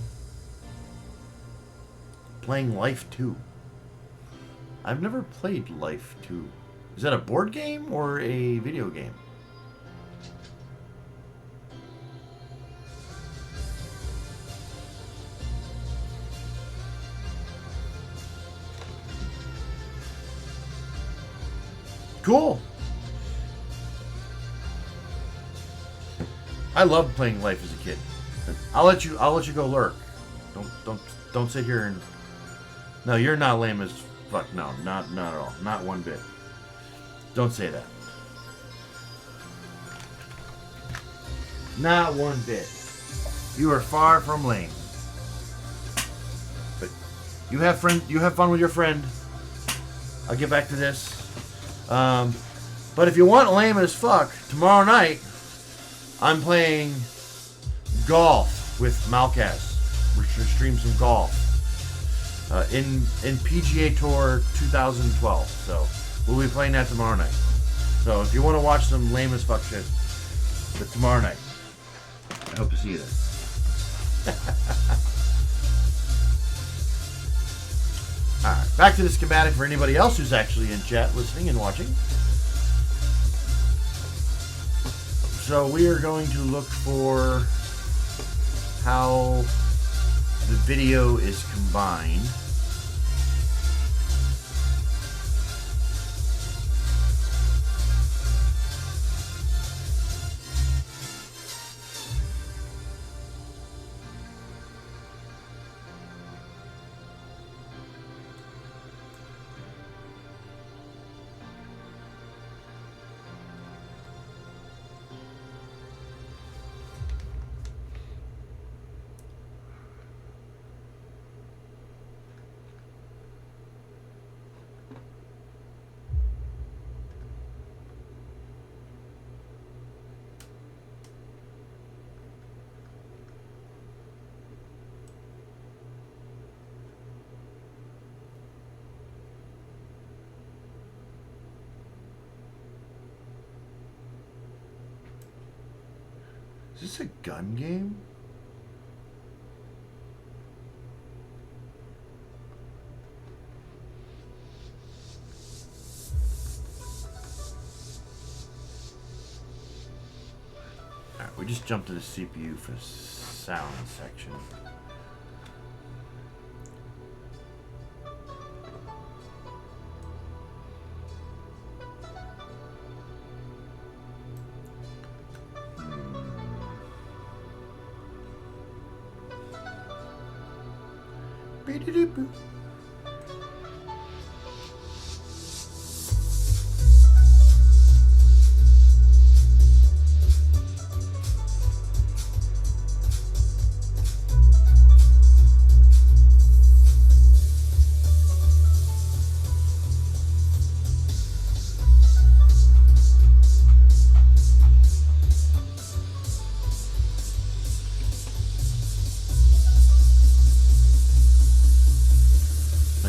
Playing Life 2. I've never played Life 2. Is that a board game or a video game? Cool. I loved playing Life as a kid. I'll let you go lurk. Don't sit here and. No, you're not lame as fuck. No, not at all. Not one bit. Don't say that. Not one bit. You are far from lame. But you have fun with your friend. I'll get back to this. But if you want lame as fuck, tomorrow night I'm playing golf with Malcast. We're going to stream some golf in PGA Tour 2012. So we'll be playing that tomorrow night. So if you want to watch some lame as fuck shit, but tomorrow night, I hope to see you there. Alright, back to the schematic for anybody else who's actually in chat, listening and watching. So we are going to look for how the video is combined. Is this a gun game? Alright, we just jumped to the CPU for the sound section.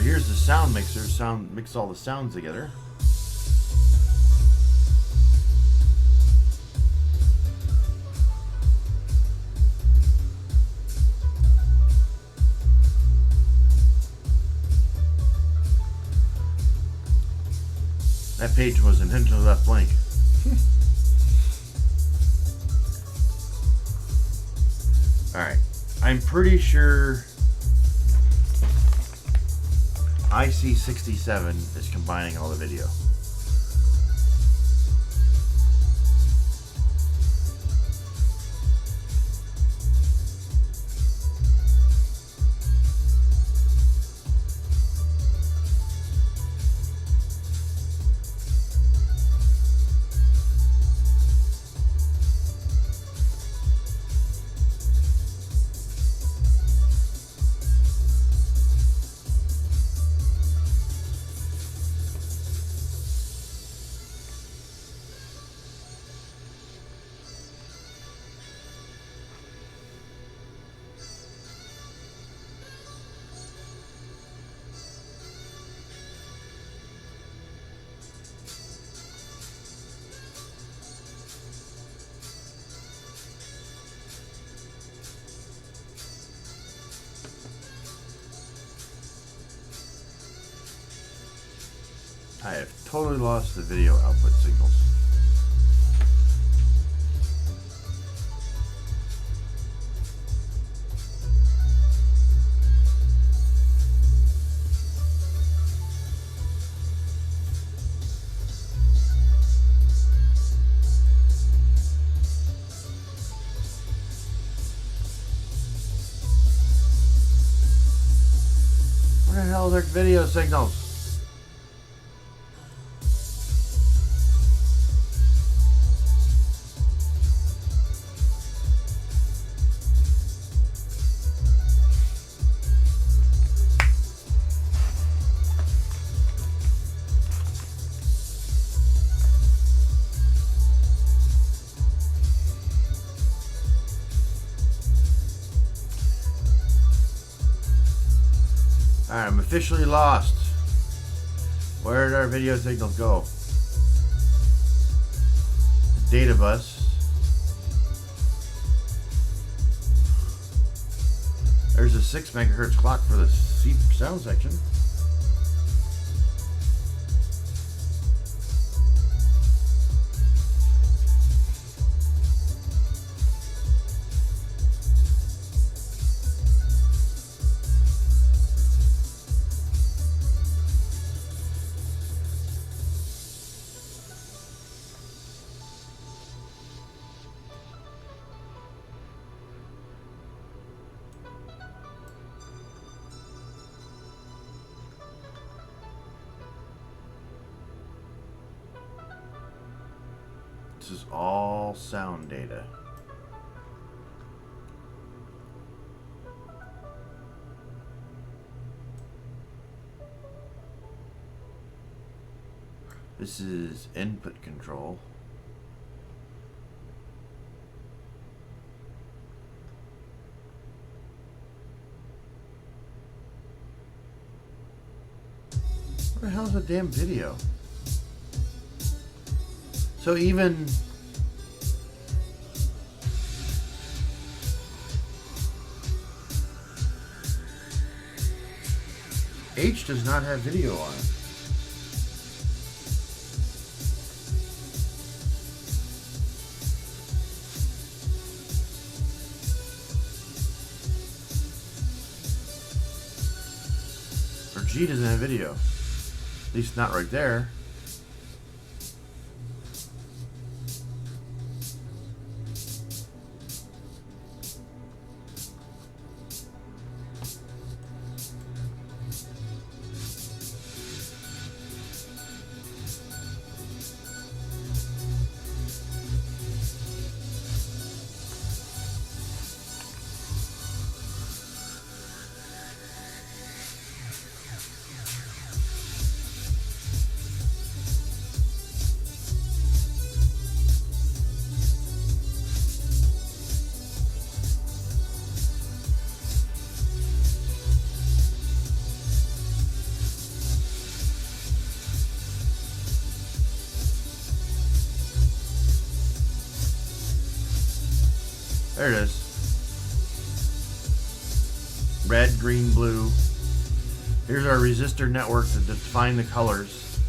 Here's the sound mixer. Mix all the sounds together. That page was intentionally left blank. Alright. I'm pretty sure IC67 is combining all the video. I have totally lost the video output signals. Those are video signals. Alright, I'm officially lost. Where did our video signals go? Data bus. There's a 6 megahertz clock for the sound section. This is all sound data. This is input control. Where the hell is the damn video? So even H does not have video on it. Or G doesn't have video. At least not right there. There it is. Red, green, blue. Here's our resistor network to define the colors.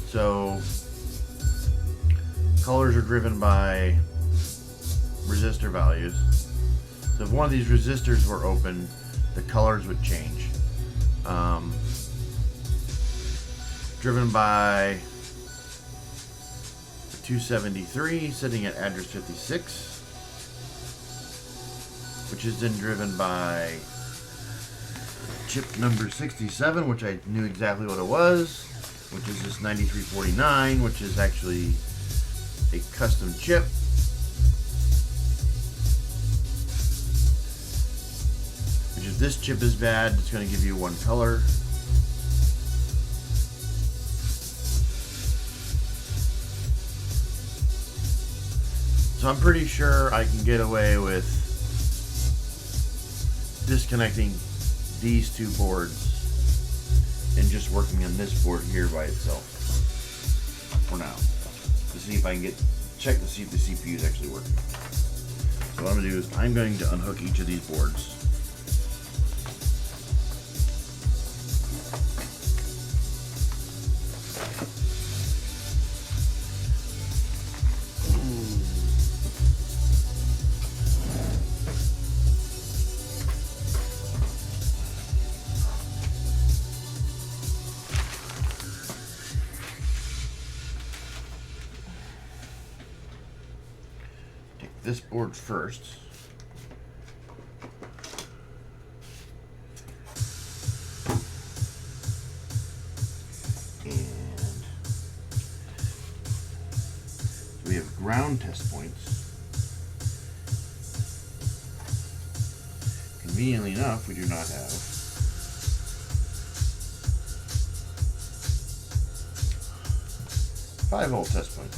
So colors are driven by resistor values. So if one of these resistors were open, the colors would change. Driven by 273 sitting at address 56. Which is then driven by chip number 67, which I knew exactly what it was, which is this 9349, which is actually a custom chip. Which if this chip is bad, it's going to give you one color. So I'm pretty sure I can get away with disconnecting these two boards and just working on this board here by itself for now to see if I can check to see if the CPU is actually working. So what I'm going to do is I'm going to unhook each of these boards. This board first. have ground test points. Conveniently enough, we do not have 5-volt test points.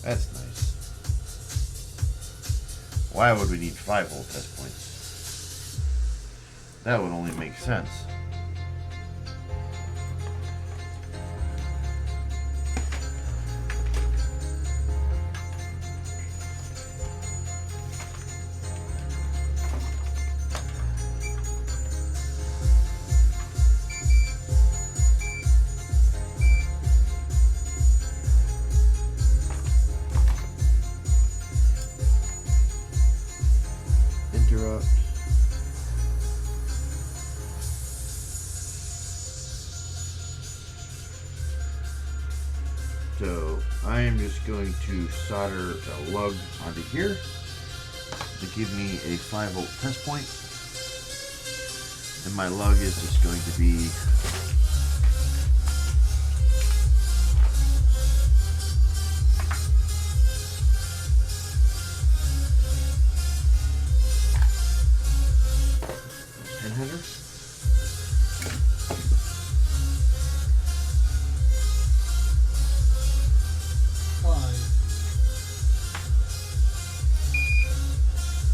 That's nice. Why would we need 5-volt test points? That would only make sense. Interrupt. So I am just going to solder a lug onto here to give me a 5-volt test point. And my lug is just going to be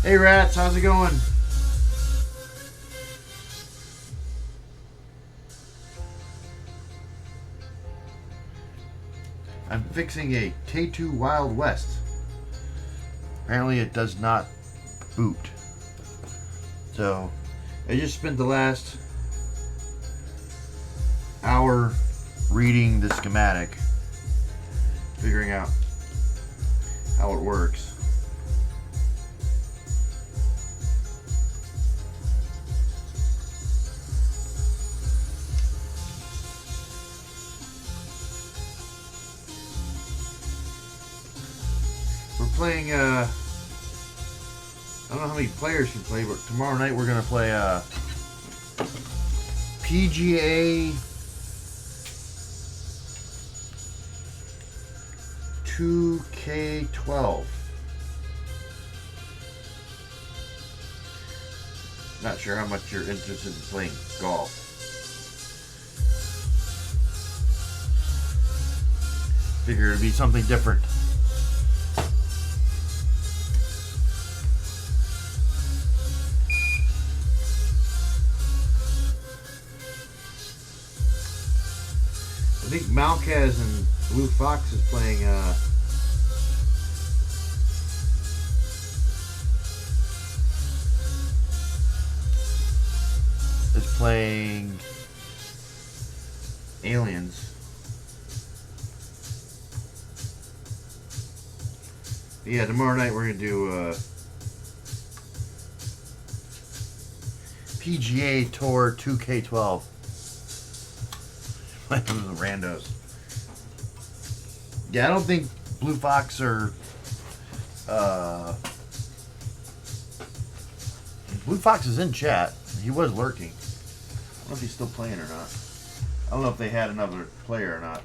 Hey rats, how's it going? I'm fixing a Taito Wild West. Apparently it does not boot. So I just spent the last hour reading the schematic, figuring out how it works. We're playing, I don't know how many players can play, but tomorrow night we're going to play PGA 2K12. Not sure how much you're interested in playing golf. Figure it'd be something different. I think Malkaz and Blue Fox is playing Aliens. Yeah, tomorrow night we're gonna do PGA Tour 2K12. The randos. Yeah, I don't think Blue Fox or Blue Fox is in chat. He was lurking. I don't know if he's still playing or not. I don't know if they had another player or not.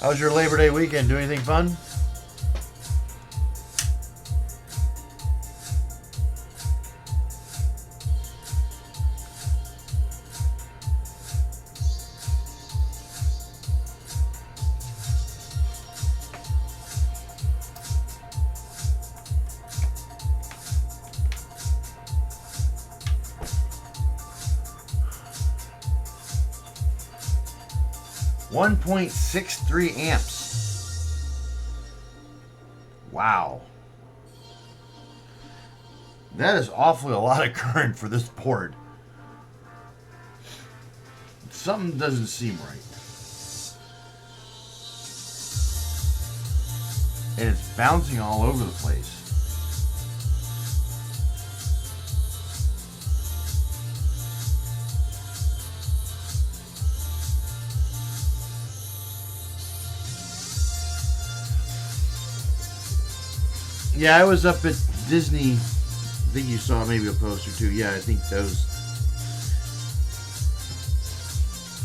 How was your Labor Day weekend? Do anything fun? .63 amps. Wow. That is awfully a lot of current for this board. Something doesn't seem right. And it's bouncing all over the place. Yeah, I was up at Disney. I think you saw maybe a post or two. Yeah, I think those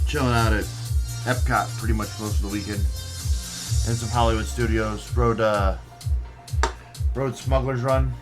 chilling out at Epcot pretty much most of the weekend. And some Hollywood studios. Rode Smuggler's Run.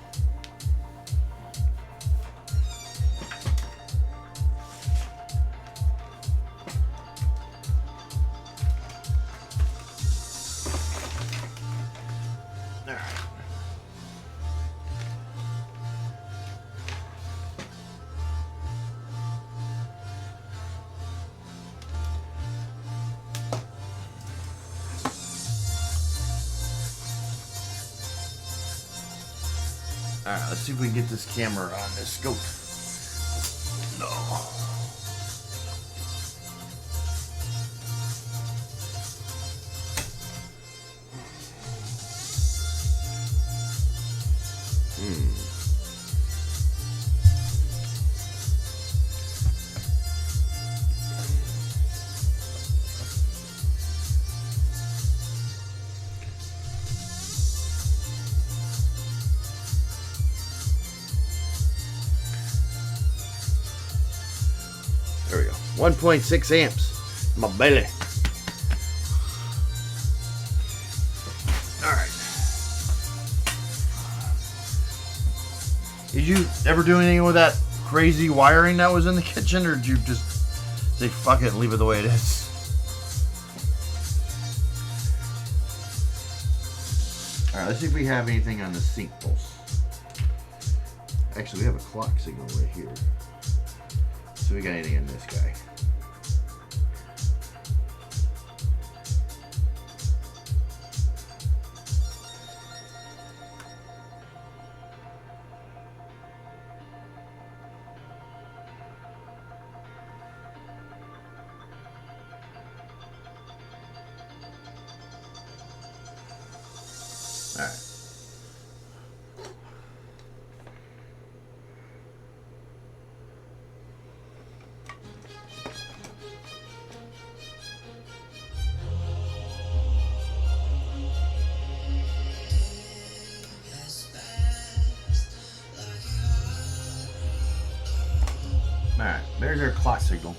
Alright, let's see if we can get this camera on this scope. No. There we go. 1.6 amps. My belly. Alright. Did you ever do anything with that crazy wiring that was in the kitchen, or did you just say fuck it and leave it the way it is? Alright, let's see if we have anything on the sync pulse. Actually, we have a clock signal right here. So we got anything in this guy. All right. Alright, there's our clock signal.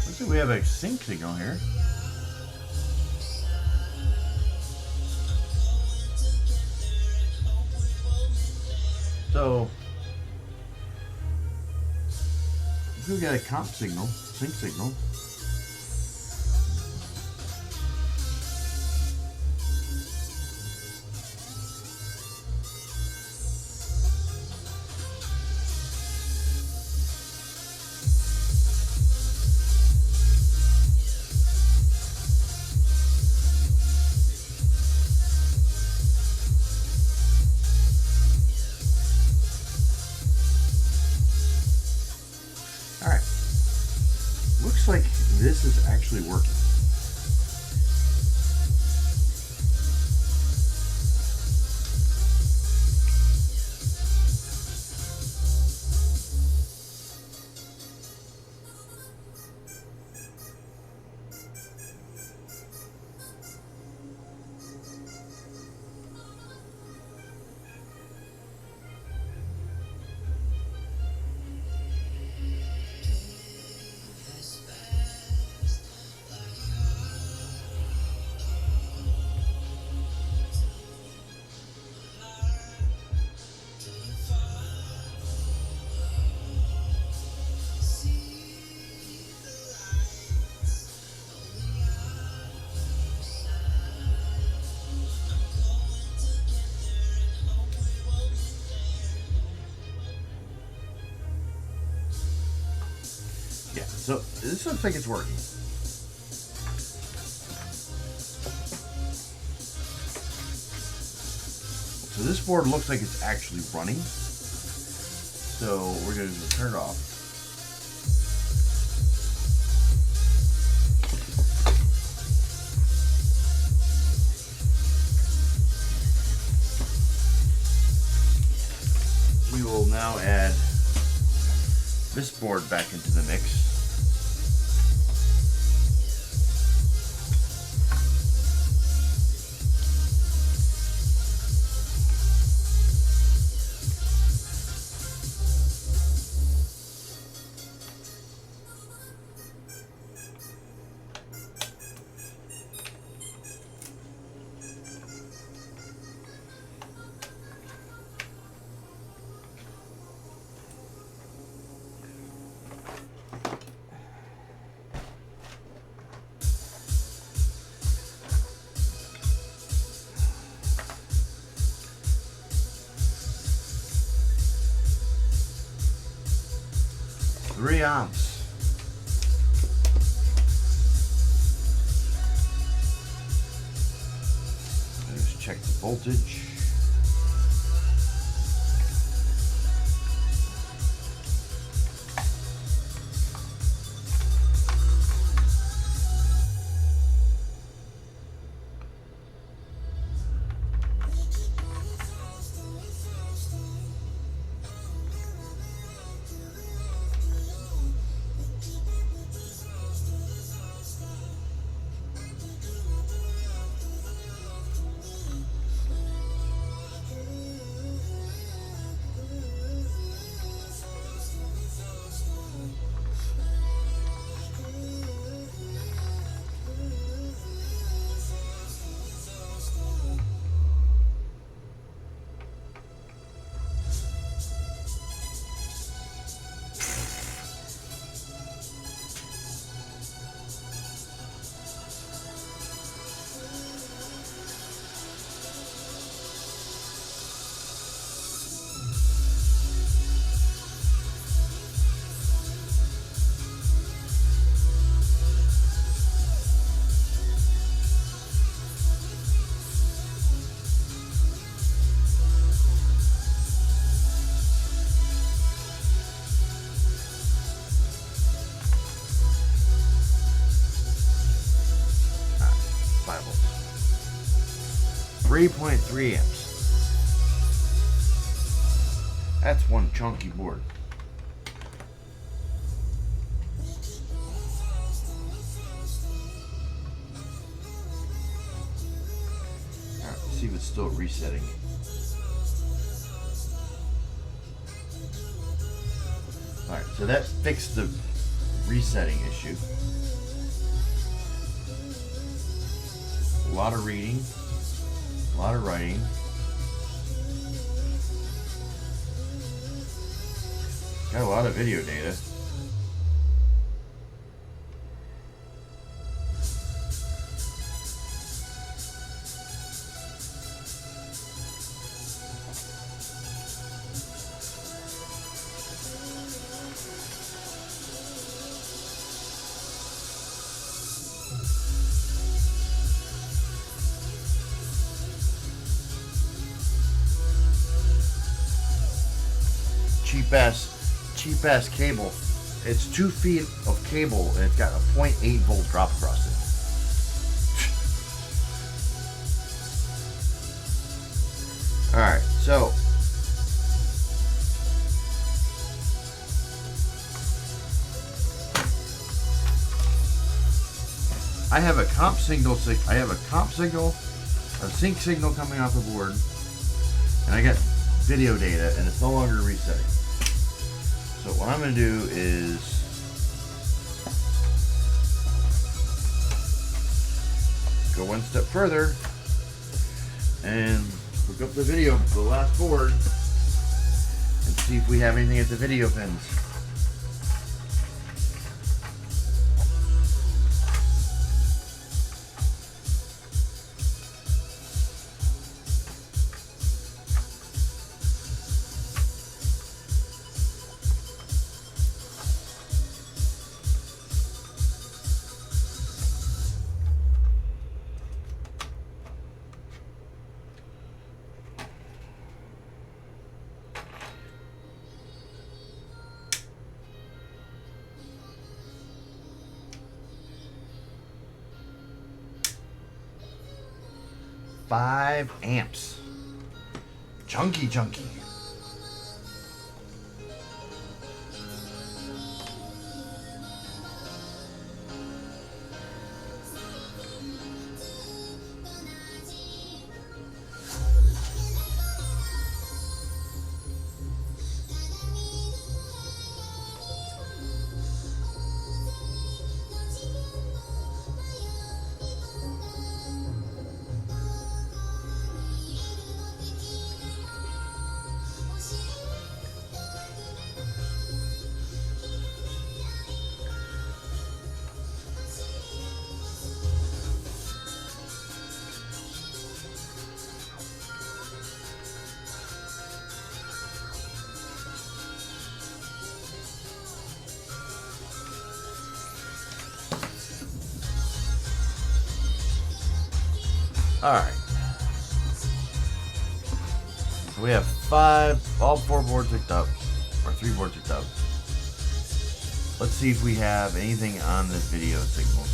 Looks like we have a sync signal here. So, if we got a comp signal, sync signal. Alright, looks like this is actually working. Yeah, so this looks like it's working. So this board looks like it's actually running. So we're going to turn it off. We will now add this board back into the mix. 40 amps. Let's check the voltage. Five volts. 3.3 amps. That's one chunky board. Alright, let's see if it's still resetting. Alright, so that fixed the resetting issue. A lot of reading, a lot of writing. Got a lot of video data. Cheap ass cable. It's 2 feet of cable and it's got a 0.8 volt drop across it. Alright, so I have a comp signal, a sync signal coming off the board, and I got video data, and it's no longer resetting. So what I'm going to do is go one step further and hook up the video to the last board and see if we have anything at the video pins. Five amps. Chunky. Alright. So we have all 4 boards hooked up, or 3 boards hooked up. Let's see if we have anything on the video signals.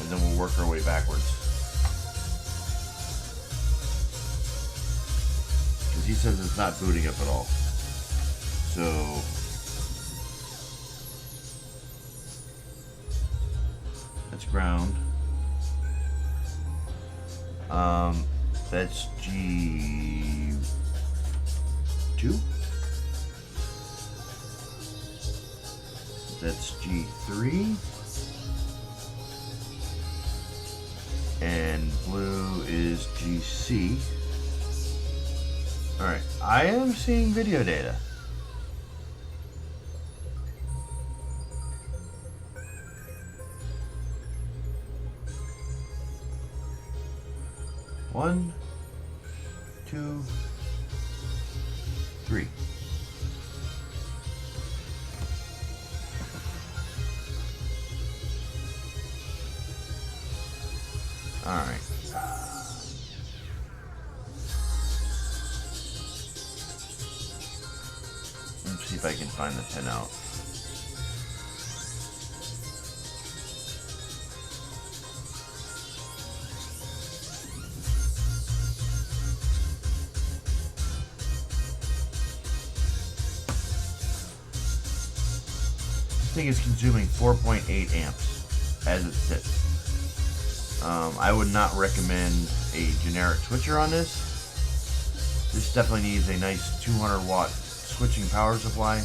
And then we'll work our way backwards. Because he says it's not booting up at all. So that's ground. That's G2. That's G3. And blue is GC. Alright, I am seeing video data. One, 2, 3. All right. Let's see if I can find the pinout. This thing is consuming 4.8 amps as it sits. I would not recommend a generic switcher on this. This definitely needs a nice 200 watt switching power supply.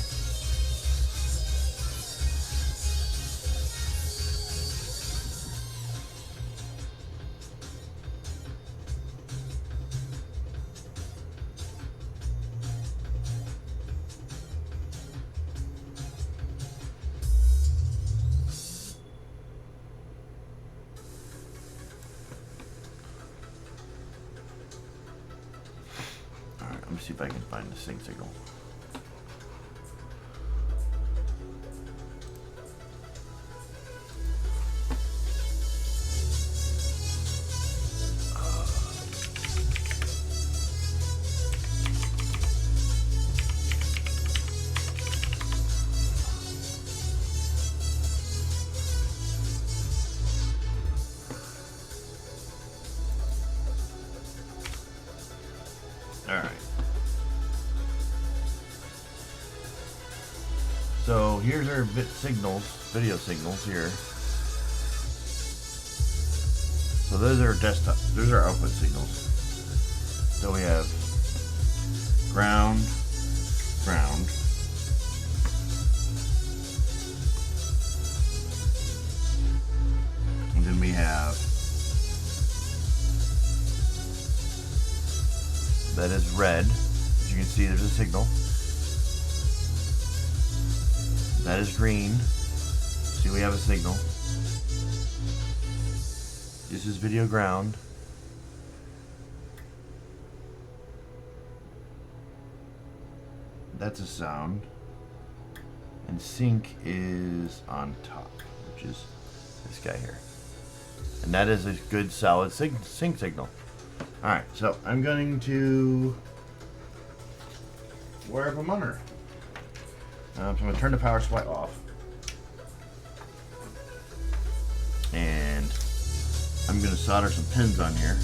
Let me see if I can find the sync signal. All right. So here's our video signals here. So those are desktop, those are output signals. So we have ground, ground. And then we have, that is red. As you can see, there's a signal. That is green. See, we have a signal. This is video ground. That's a sound. And sync is on top, which is this guy here. And that is a good solid sync signal. Alright, so I'm going to wire up a monitor. So I'm going to turn the power supply off. And I'm going to solder some pins on here.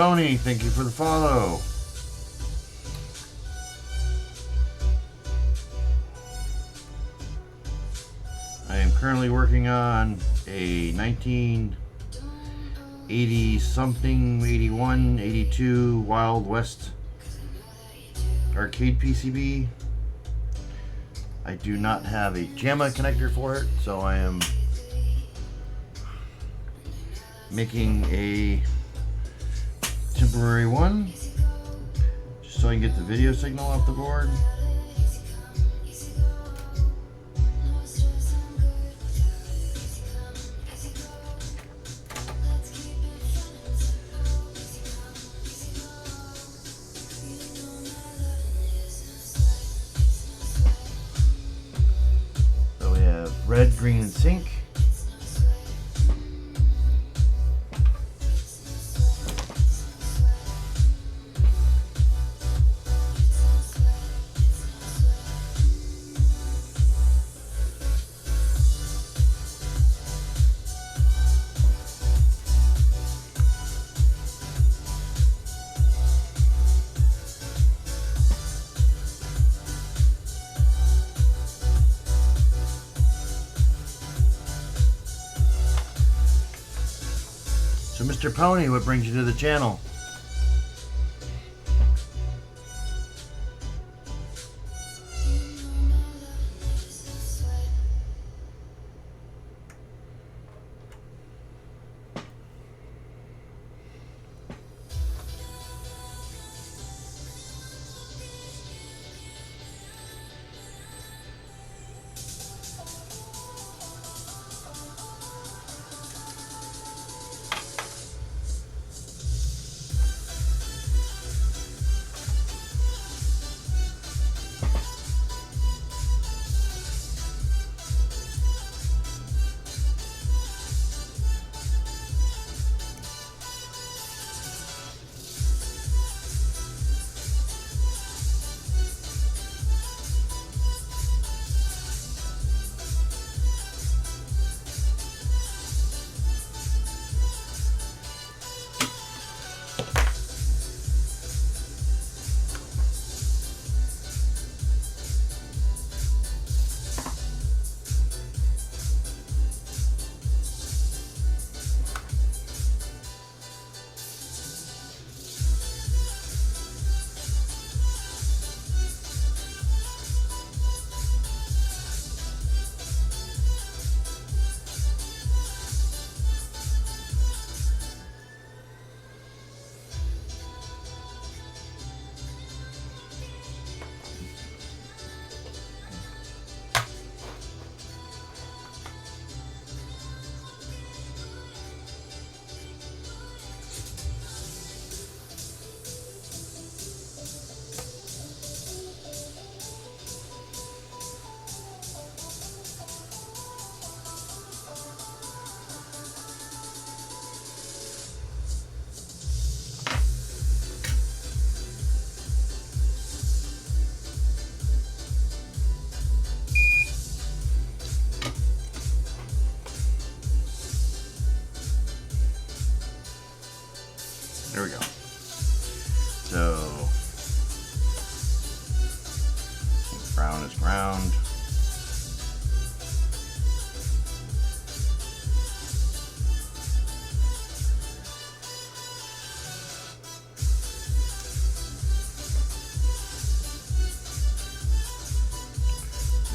Pony, thank you for the follow. I am currently working on a 1980 something, 81, 82 Wild West arcade PCB. I do not have a JAMA connector for it, so I am making a temporary one just so I can get the video signal off the board. So we have red, green, and sync. So Mr. Pony, what brings you to the channel? There we go. So, brown is ground.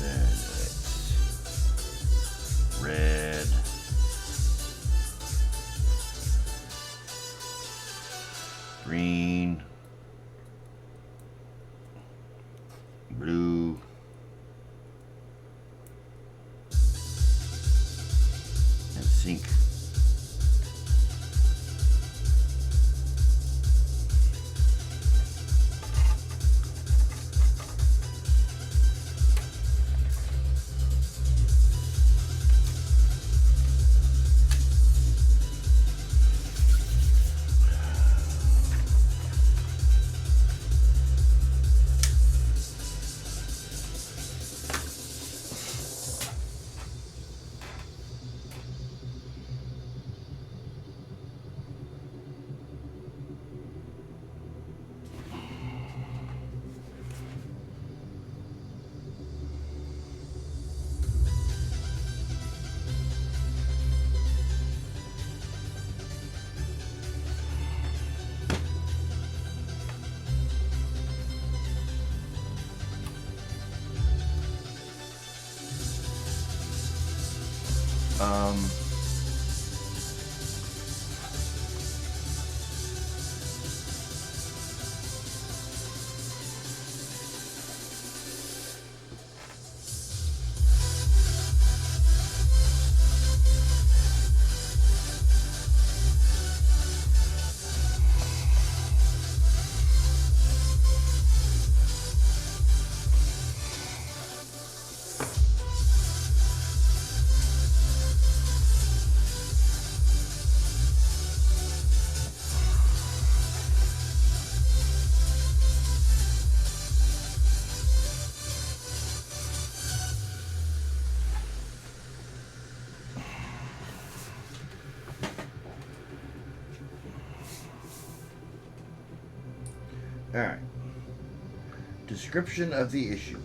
Then it's red. Green, blue, Alright. Description of the issue.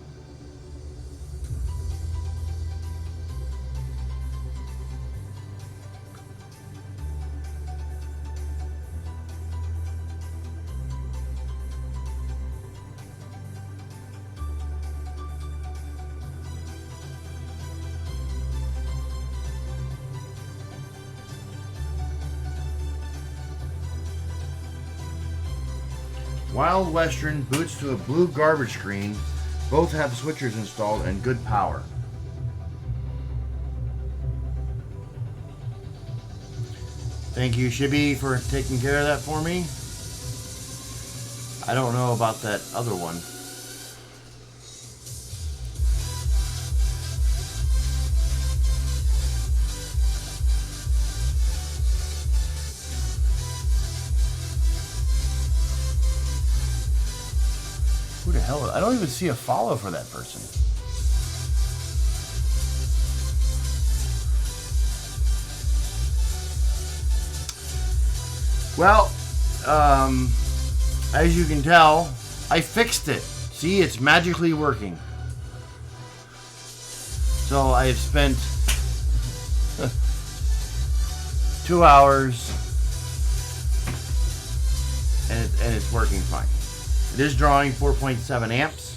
Wild Western boots to a blue garbage screen. Both have switchers installed and good power. Thank you, Shibby, for taking care of that for me. I don't know about that other one. Who the hell? I don't even see a follow for that person. Well, as you can tell, I fixed it. See, it's magically working. So I have spent 2 hours and it's working fine. It is drawing 4.7 amps.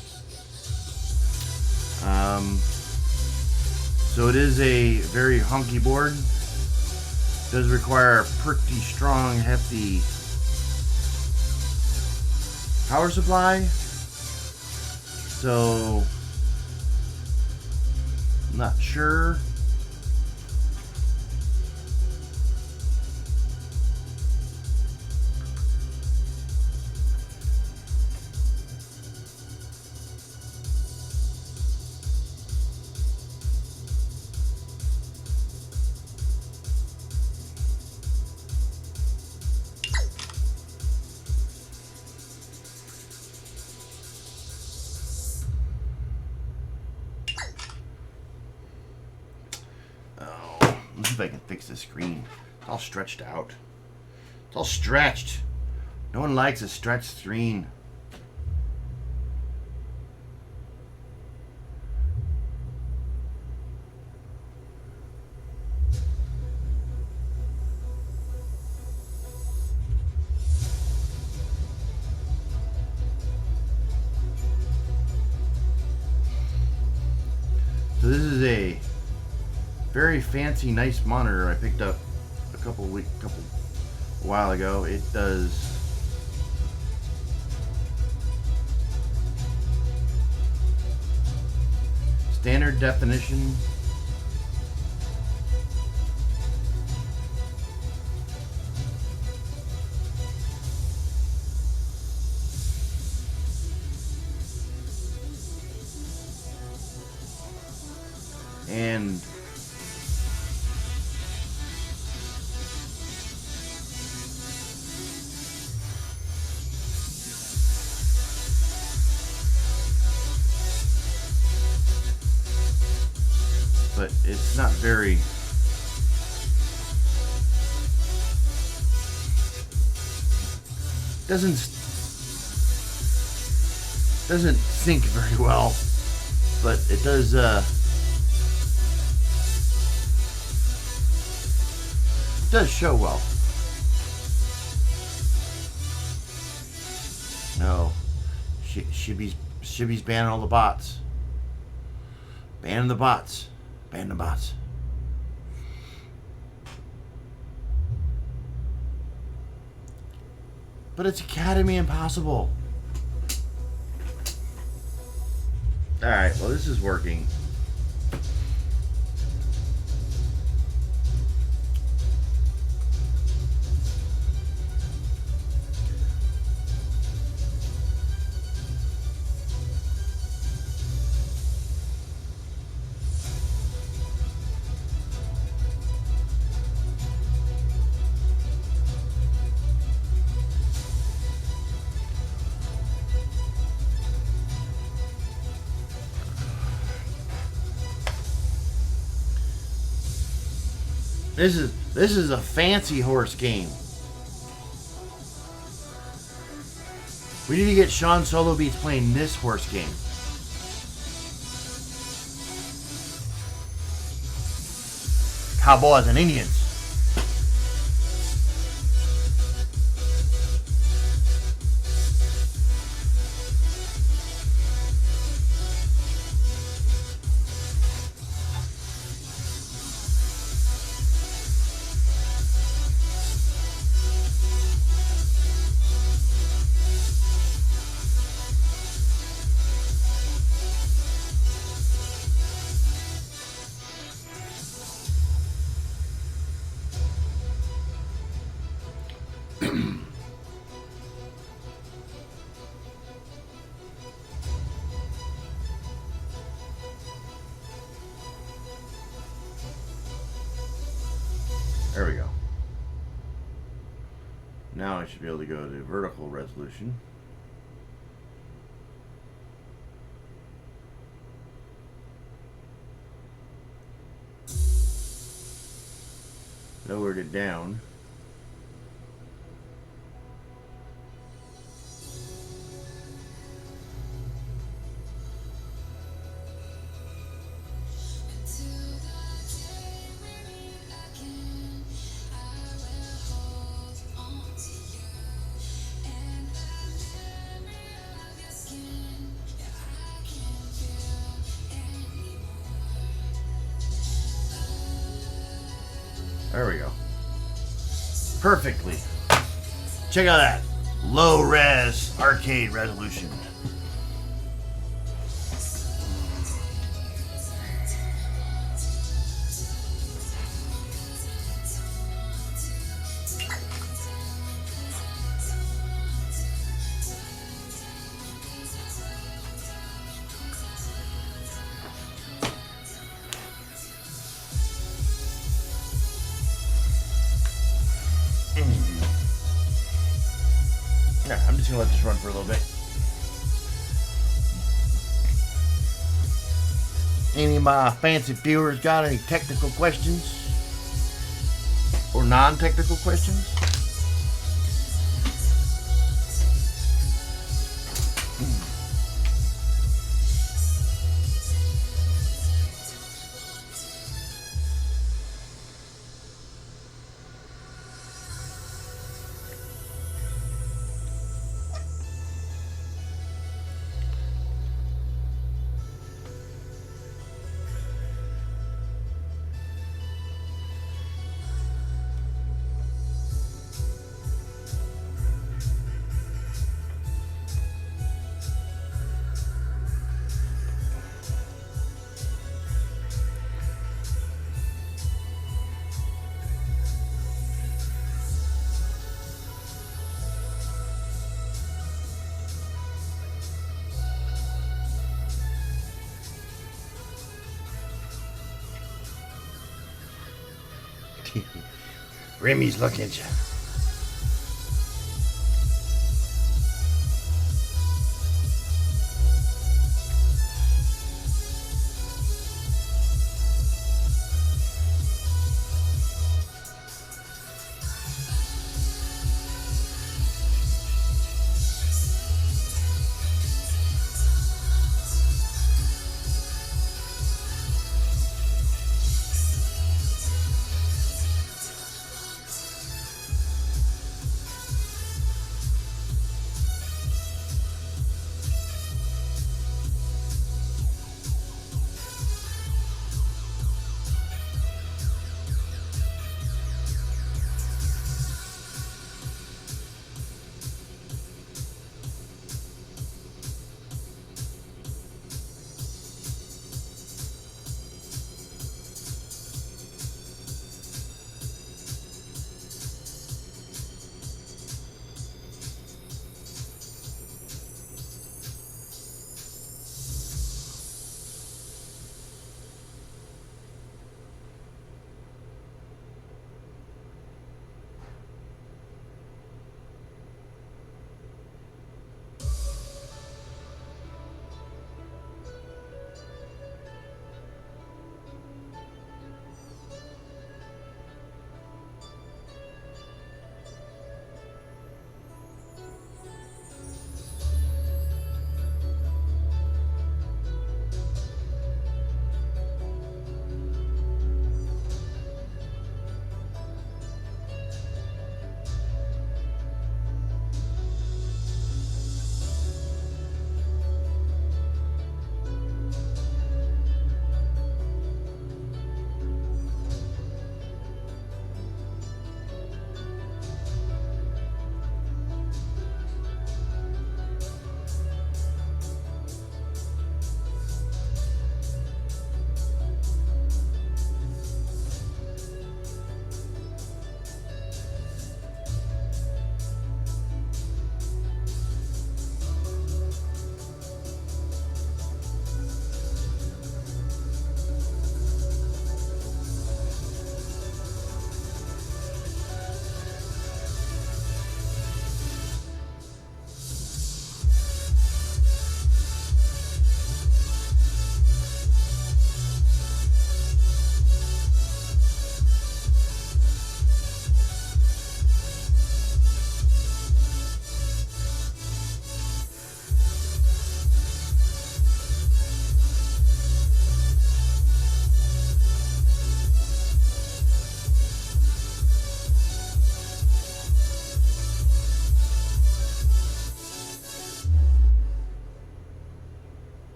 So it is a very hunky board. It does require a pretty strong, hefty power supply. So I'm not sure. Let's see if I can fix the screen. It's all stretched out. It's all stretched. No one likes a stretched screen. So this is a very fancy, nice monitor I picked up a while ago. It does standard definition, and but it's not very doesn't sync very well, but it does show well. No, Shibby's banning all the bots. Banning the bots. Ban the bots. But it's Academy Impossible. Alright, well, this is working. This is a fancy horse game. We need to get Sean Solo Beats playing this horse game. Cowboys and Indians. There we go. Now I should be able to go to vertical resolution. Lowered it down. There we go. Perfectly. Check out that low res arcade resolution. Yeah, I'm just gonna let this run for a little bit. Any of my fancy viewers got any technical questions? Or non-technical questions? Remy's looking at you.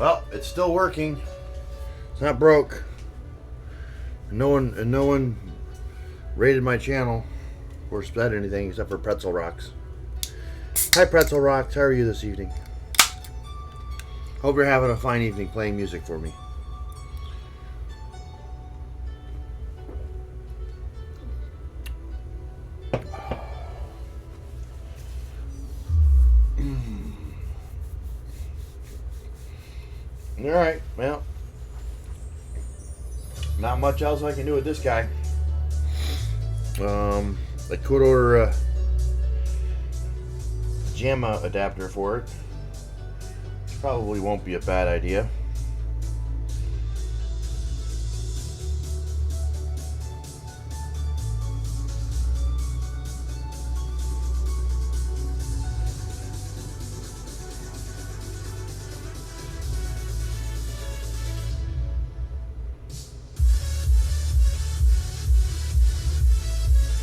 Well, it's still working. It's not broke. No one rated my channel or said anything except for Pretzel Rocks. Hi Pretzel Rocks, how are you this evening? Hope you're having a fine evening playing music for me. Alright, well, not much else I can do with this guy. I could order a JAMA adapter for it. Probably won't be a bad idea.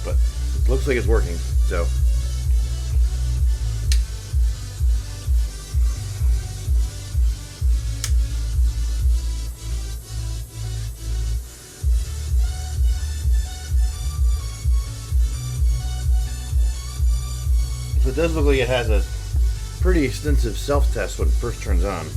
But it looks like it's working, so. So it does look like it has a pretty extensive self-test when it first turns on.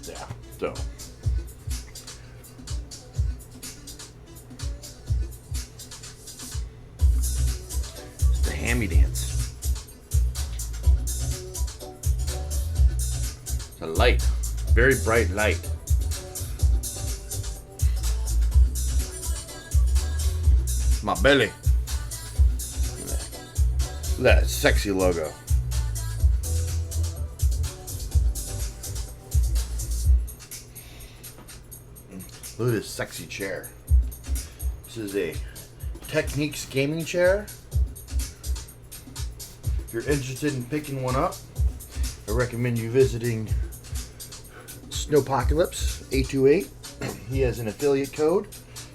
Yeah, so. Hammy dance. It's a light, very bright light. My belly. Look at that sexy logo. Look at this sexy chair. This is a Techniques gaming chair. If you're interested in picking one up, I recommend you visiting Snowpocalypse 828. He has an affiliate code.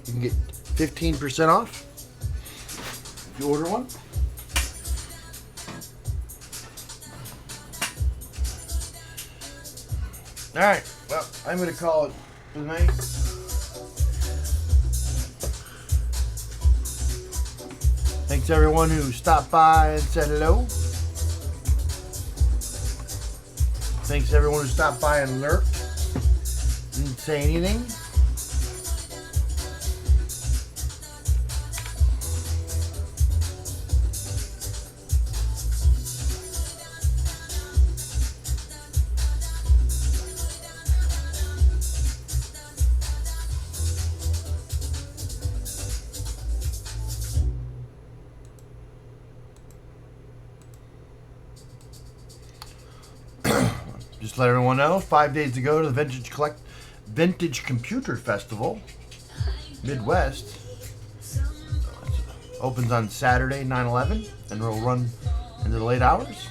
You can get 15% off if you order one. Alright, well, I'm going to call it for the night. Thanks everyone who stopped by and said hello. Thanks everyone who stopped by and lurked. Didn't say anything. Just let everyone know, 5 days to go to the Vintage Computer Festival, Midwest. Opens on Saturday, 9/11, and will run into the late hours.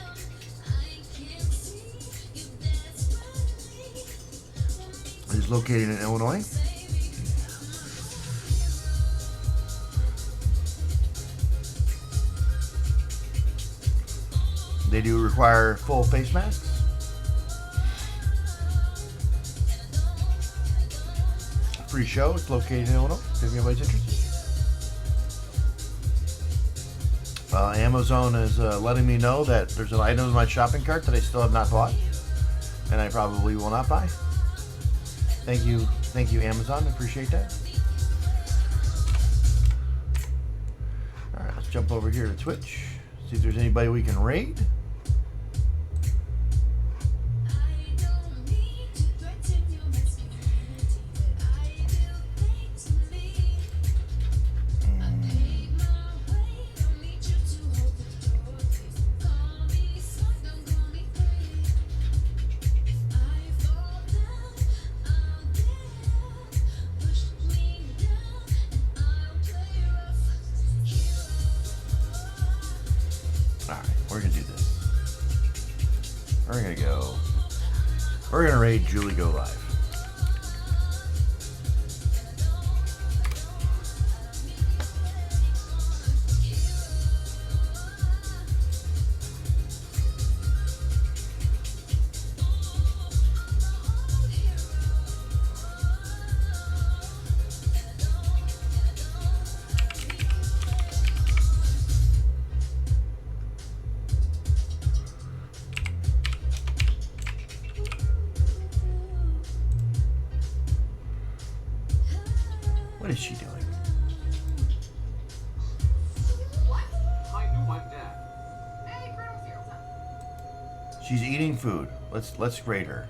It is located in Illinois. They do require full face masks. Free show. It's located in Illinois, if anybody's interested. Amazon is letting me know that there's an item in my shopping cart that I still have not bought, and I probably will not buy. Thank you, Amazon. I appreciate that. All right, let's jump over here to Twitch. See if there's anybody we can raid. We're gonna do We're gonna go. We're gonna raid Julie Go Live. What is she doing? She's eating food. Let's grade her.